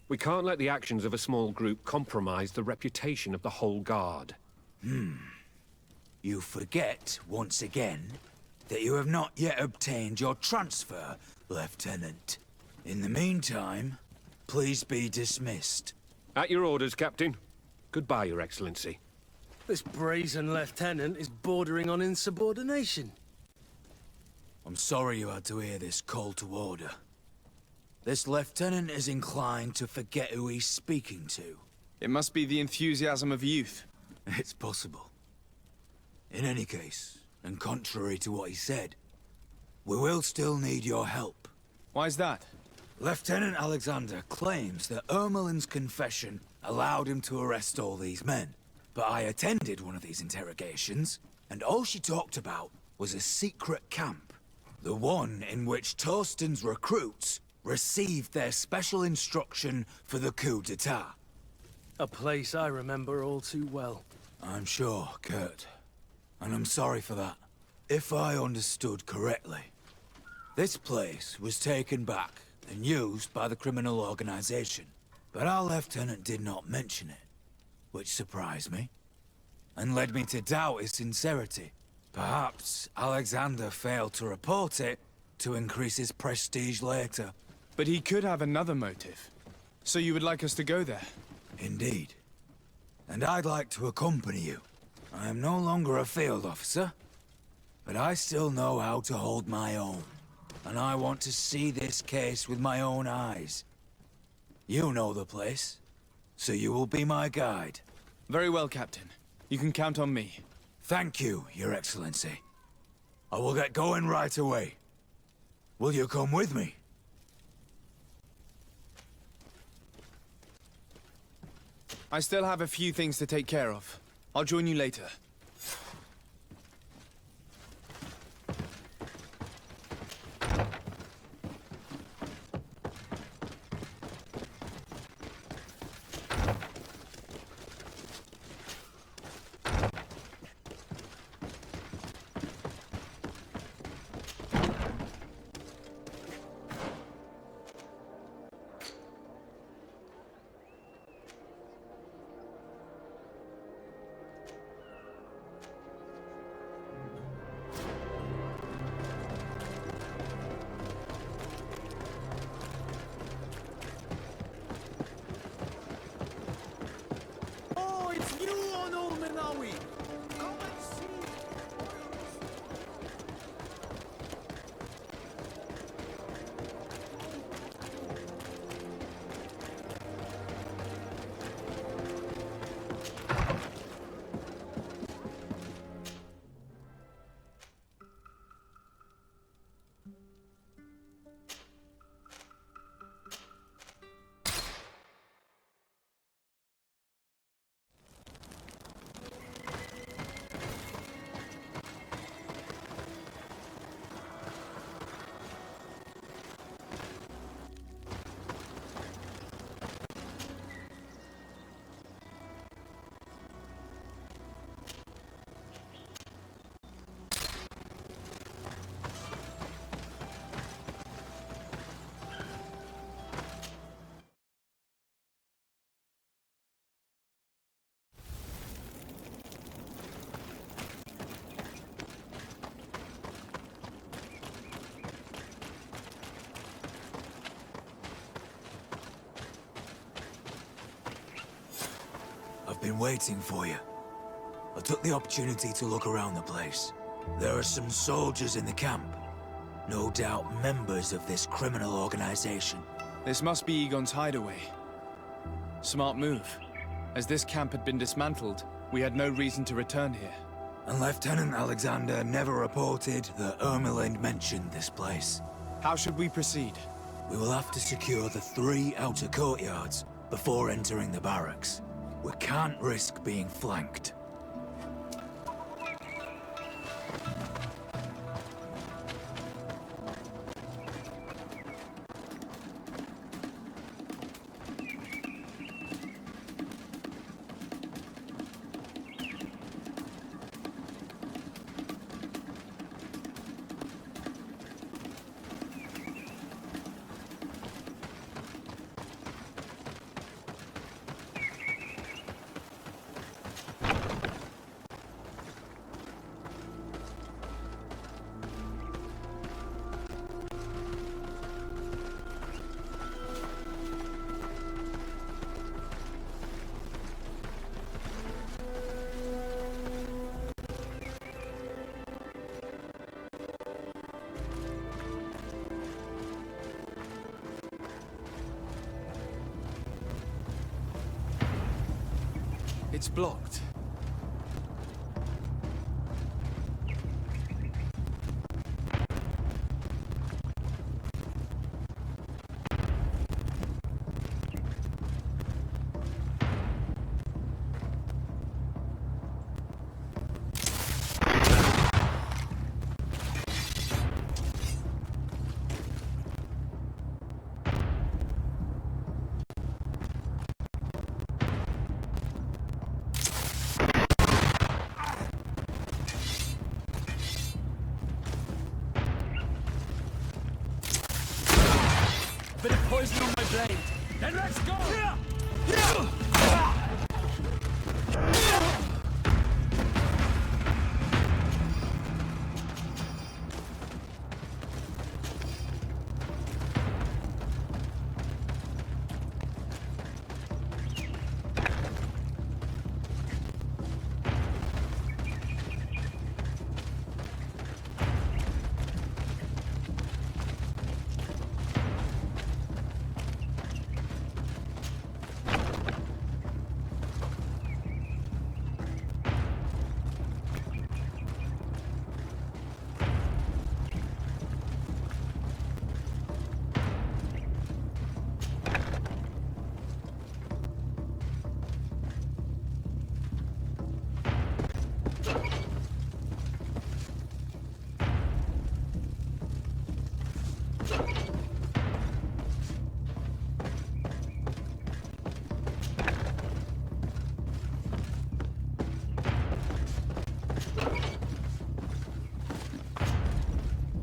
We can't let the actions of a small group compromise the reputation of the whole Guard. You forget, once again, that you have not yet obtained your transfer, Lieutenant. In the meantime, please be dismissed. At your orders, Captain. Goodbye, Your Excellency. This brazen lieutenant is bordering on insubordination. I'm sorry you had to hear this call to order. This lieutenant is inclined to forget who he's speaking to. It must be the enthusiasm of youth. It's possible. In any case, and contrary to what he said, we will still need your help. Why's that? Lieutenant Alexander claims that Ermelin's confession allowed him to arrest all these men. But I attended one of these interrogations, and all she talked about was a secret camp. The one in which Torsten's recruits received their special instruction for the coup d'etat. A place I remember all too well. I'm sure, Kurt. And I'm sorry for that. If I understood correctly, this place was taken back and used by the criminal organization. But our lieutenant did not mention it, which surprised me, and led me to doubt his sincerity. Perhaps Alexander failed to report it to increase his prestige later. But he could have another motive. So you would like us to go there? Indeed. And I'd like to accompany you. I am no longer a field officer, but I still know how to hold my own. And I want to see this case with my own eyes. You know the place, so you will be my guide. Very well, Captain. You can count on me. Thank you, Your Excellency. I will get going right away. Will you come with me? I still have a few things to take care of. I'll join you later. Oh, it's you on old Manawi! Come and see! I've been waiting for you. I took the opportunity to look around the place. There are some soldiers in the camp. No doubt members of this criminal organization. This must be Egon's hideaway. Smart move. As this camp had been dismantled, we had no reason to return here. And Lieutenant Alexander never reported that Ermelind mentioned this place. How should we proceed? We will have to secure the 3 outer courtyards before entering the barracks. We can't risk being flanked. It's blocked. Bit of poison on my blade. Then let's go!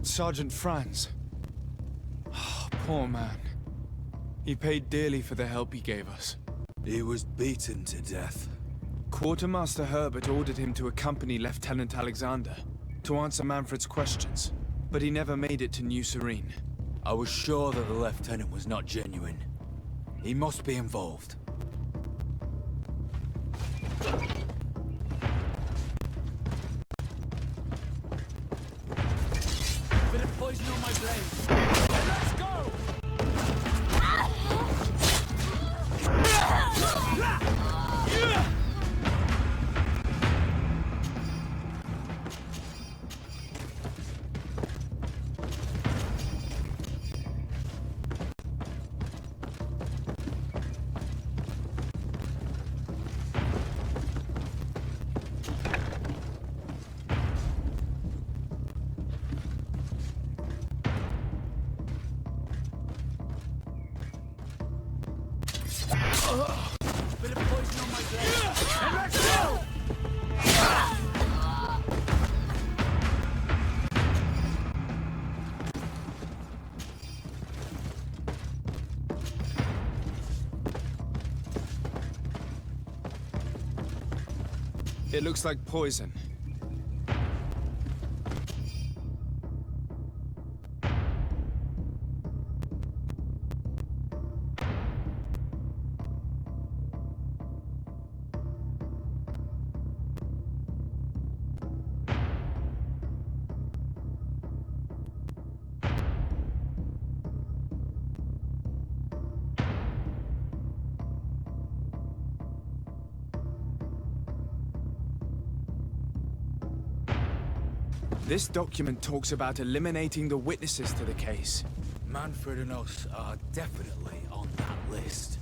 Sergeant Franz. Oh, poor man. He paid dearly for the help he gave us. He was beaten to death. Quartermaster Herbert ordered him to accompany Lieutenant Alexander to answer Manfred's questions, but he never made it to New Serene. I was sure that the lieutenant was not genuine. He must be involved. Bit of poison on my blade. Let's go! Bit of poison on my blade. Let's go! It looks like poison. This document talks about eliminating the witnesses to the case. Manfred and us are definitely on that list.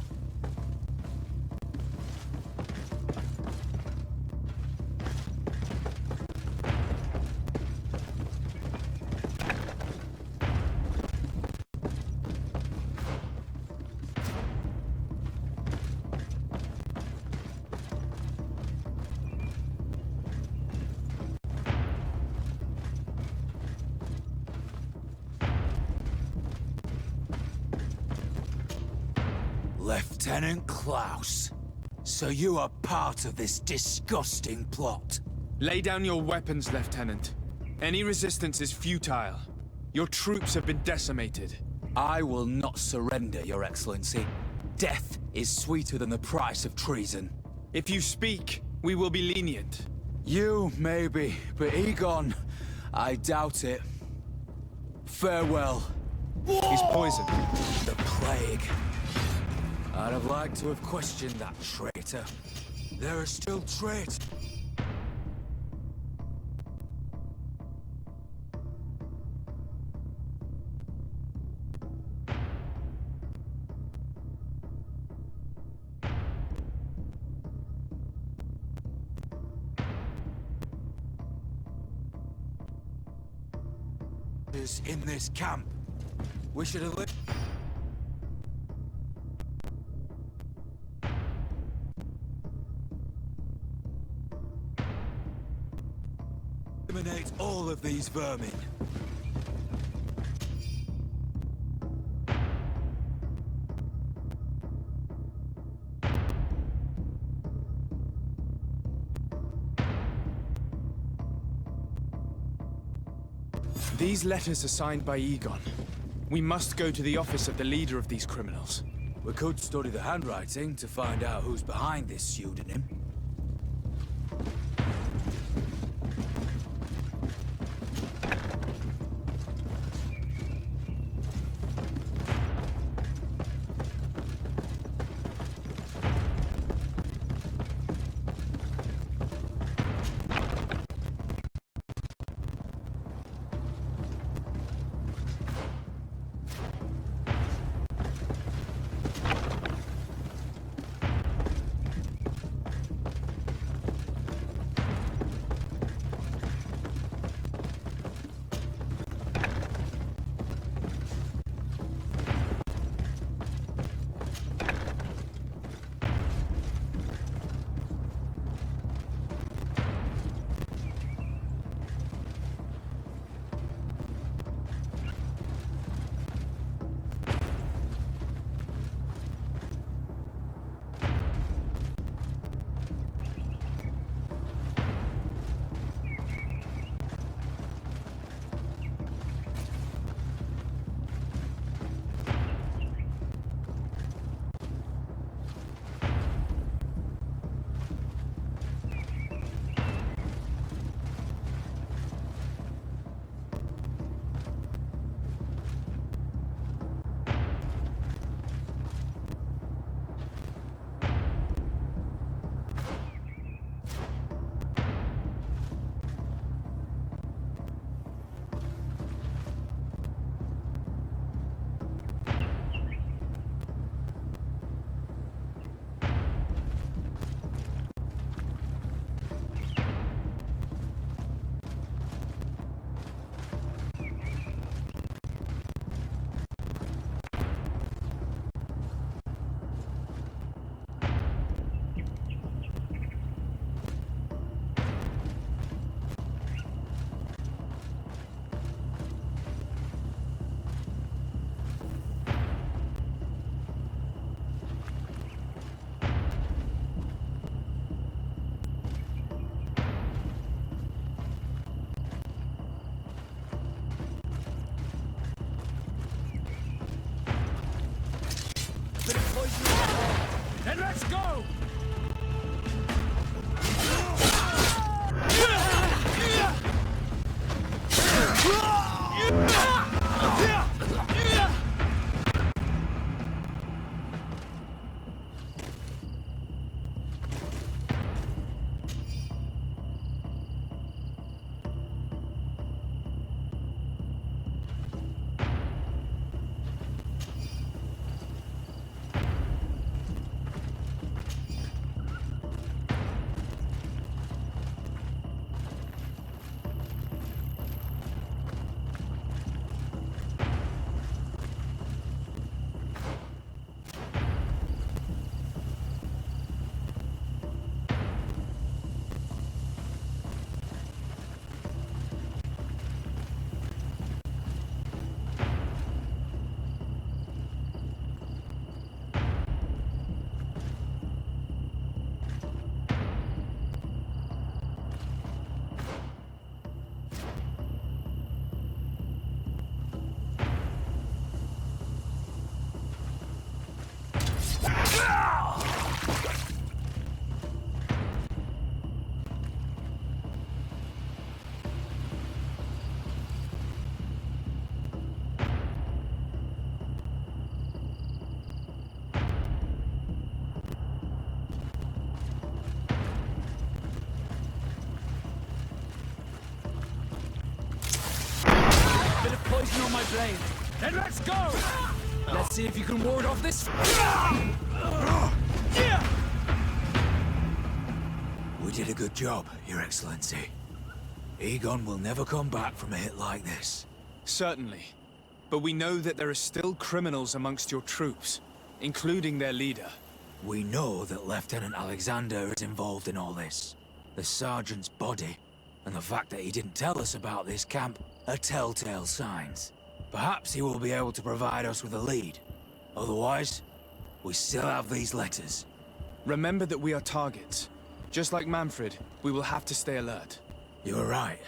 Lieutenant Klaus, so you are part of this disgusting plot. Lay down your weapons, Lieutenant. Any resistance is futile. Your troops have been decimated. I will not surrender, Your Excellency. Death is sweeter than the price of treason. If you speak, we will be lenient. You, maybe, but Egon, I doubt it. Farewell. He's poisoned. The plague. I'd have liked to have questioned that traitor. There are still traitors. In this camp. We should have lived. Eliminate all of these vermin. These letters are signed by Egon. We must go to the office of the leader of these criminals. We could study the handwriting to find out who's behind this pseudonym. let's go! Bit of poison on my blade. Then let's go! Let's see if you can ward off this. We did a good job, Your Excellency. Egon will never come back from a hit like this. Certainly. But we know that there are still criminals amongst your troops, including their leader. We know that Lieutenant Alexander is involved in all this. The sergeant's body, and the fact that he didn't tell us about this camp, are telltale signs. Perhaps he will be able to provide us with a lead. Otherwise, we still have these letters. Remember that we are targets. Just like Manfred, we will have to stay alert. You're right.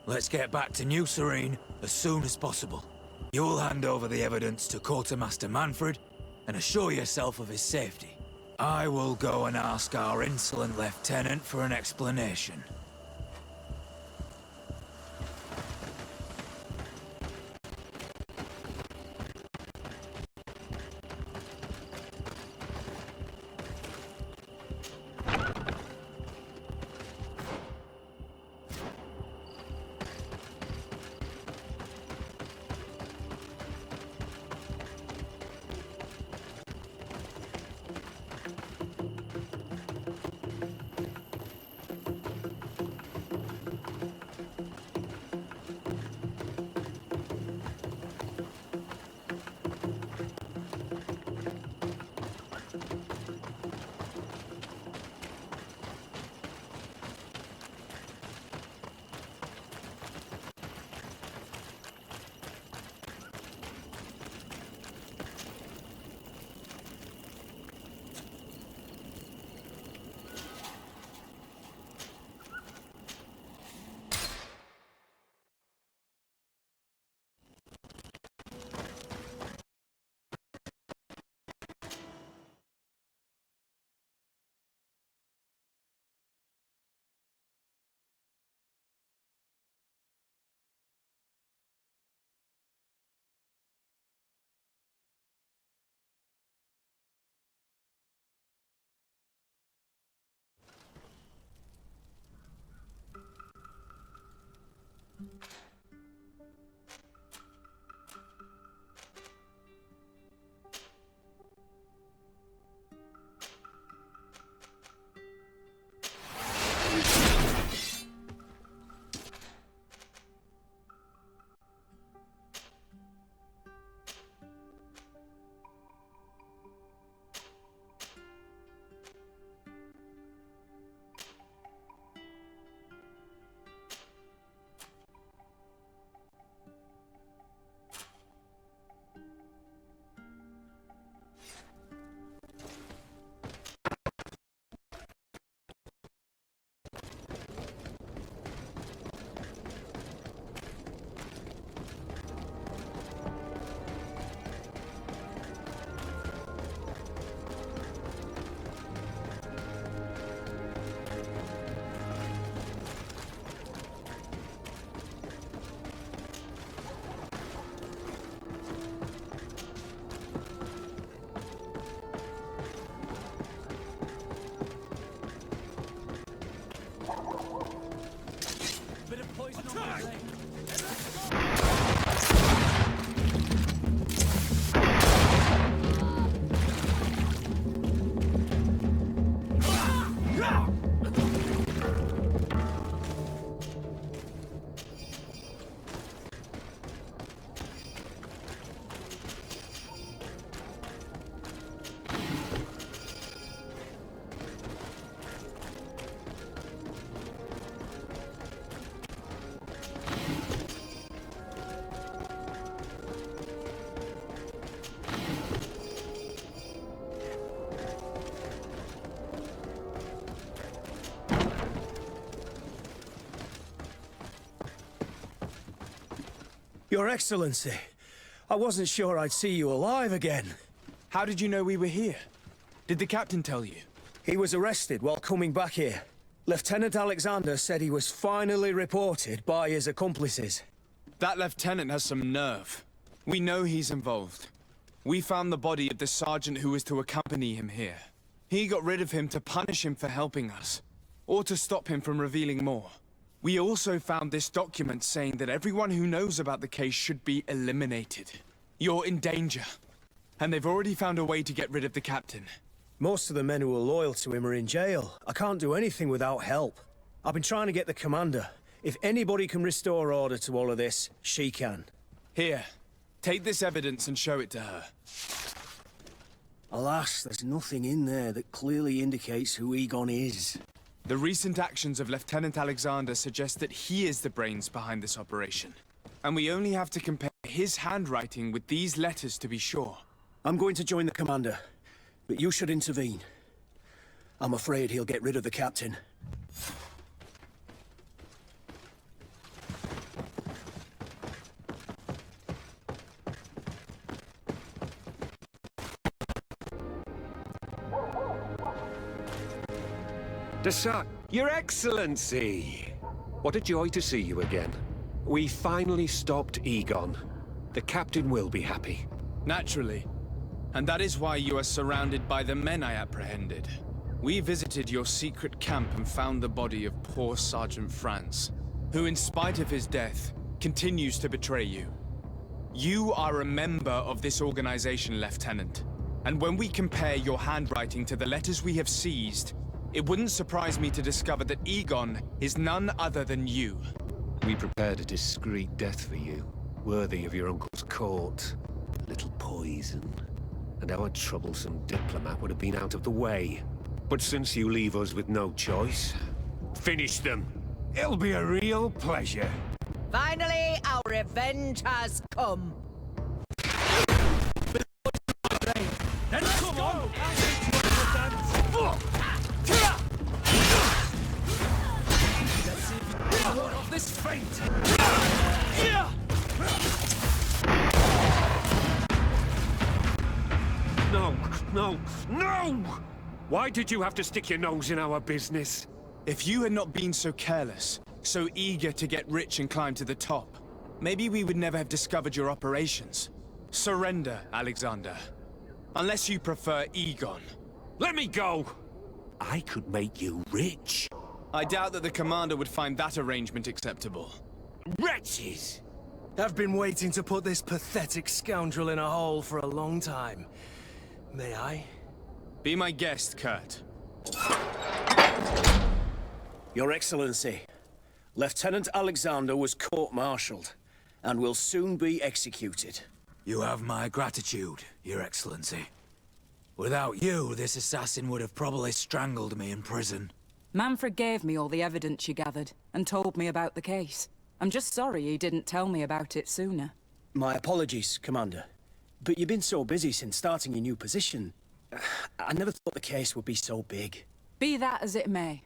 Let's get back to New Serene as soon as possible. You'll hand over the evidence to Quartermaster Manfred and assure yourself of his safety. I will go and ask our insolent lieutenant for an explanation. Your Excellency, I wasn't sure I'd see you alive again. How did you know we were here? Did the captain tell you? He was arrested while coming back here. Lieutenant Alexander said he was finally reported by his accomplices. That lieutenant has some nerve. We know he's involved. We found the body of the sergeant who was to accompany him here. He got rid of him to punish him for helping us, or to stop him from revealing more. We also found this document saying that everyone who knows about the case should be eliminated. You're in danger. And they've already found a way to get rid of the captain. Most of the men who are loyal to him are in jail. I can't do anything without help. I've been trying to get the commander. If anybody can restore order to all of this, she can. Here, take this evidence and show it to her. Alas, there's nothing in there that clearly indicates who Egon is. The recent actions of Lieutenant Alexander suggest that he is the brains behind this operation. And we only have to compare his handwriting with these letters to be sure. I'm going to join the commander, but you should intervene. I'm afraid he'll get rid of the captain. Your Excellency! What a joy to see you again. We finally stopped Egon. The captain will be happy. Naturally. And that is why you are surrounded by the men I apprehended. We visited your secret camp and found the body of poor Sergeant Franz, who in spite of his death, continues to betray you. You are a member of this organization, Lieutenant. And when we compare your handwriting to the letters we have seized, it wouldn't surprise me to discover that Egon is none other than you. We prepared a discreet death for you, worthy of your uncle's court. A little poison, and our troublesome diplomat would have been out of the way. But since you leave us with no choice, finish them. It'll be a real pleasure. Finally, our revenge has come. Then come on! Of this fate! No! Why did you have to stick your nose in our business? If you had not been so careless, so eager to get rich and climb to the top, maybe we would never have discovered your operations. Surrender, Alexander. Unless you prefer Egon. Let me go! I could make you rich. I doubt that the commander would find that arrangement acceptable. Wretches! I've been waiting to put this pathetic scoundrel in a hole for a long time. May I? Be my guest, Kurt. Your Excellency, Lieutenant Alexander was court-martialed and will soon be executed. You have my gratitude, Your Excellency. Without you, this assassin would have probably strangled me in prison. Manfred gave me all the evidence you gathered, and told me about the case. I'm just sorry he didn't tell me about it sooner. My apologies, Commander. But you've been so busy since starting your new position. I never thought the case would be so big. Be that as it may,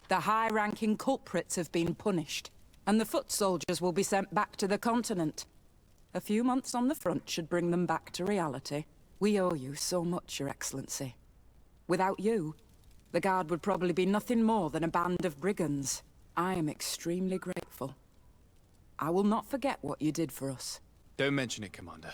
the high-ranking culprits have been punished, and the foot soldiers will be sent back to the continent. A few months on the front should bring them back to reality. We owe you so much, Your Excellency. Without you, the Guard would probably be nothing more than a band of brigands. I am extremely grateful. I will not forget what you did for us. Don't mention it, Commander.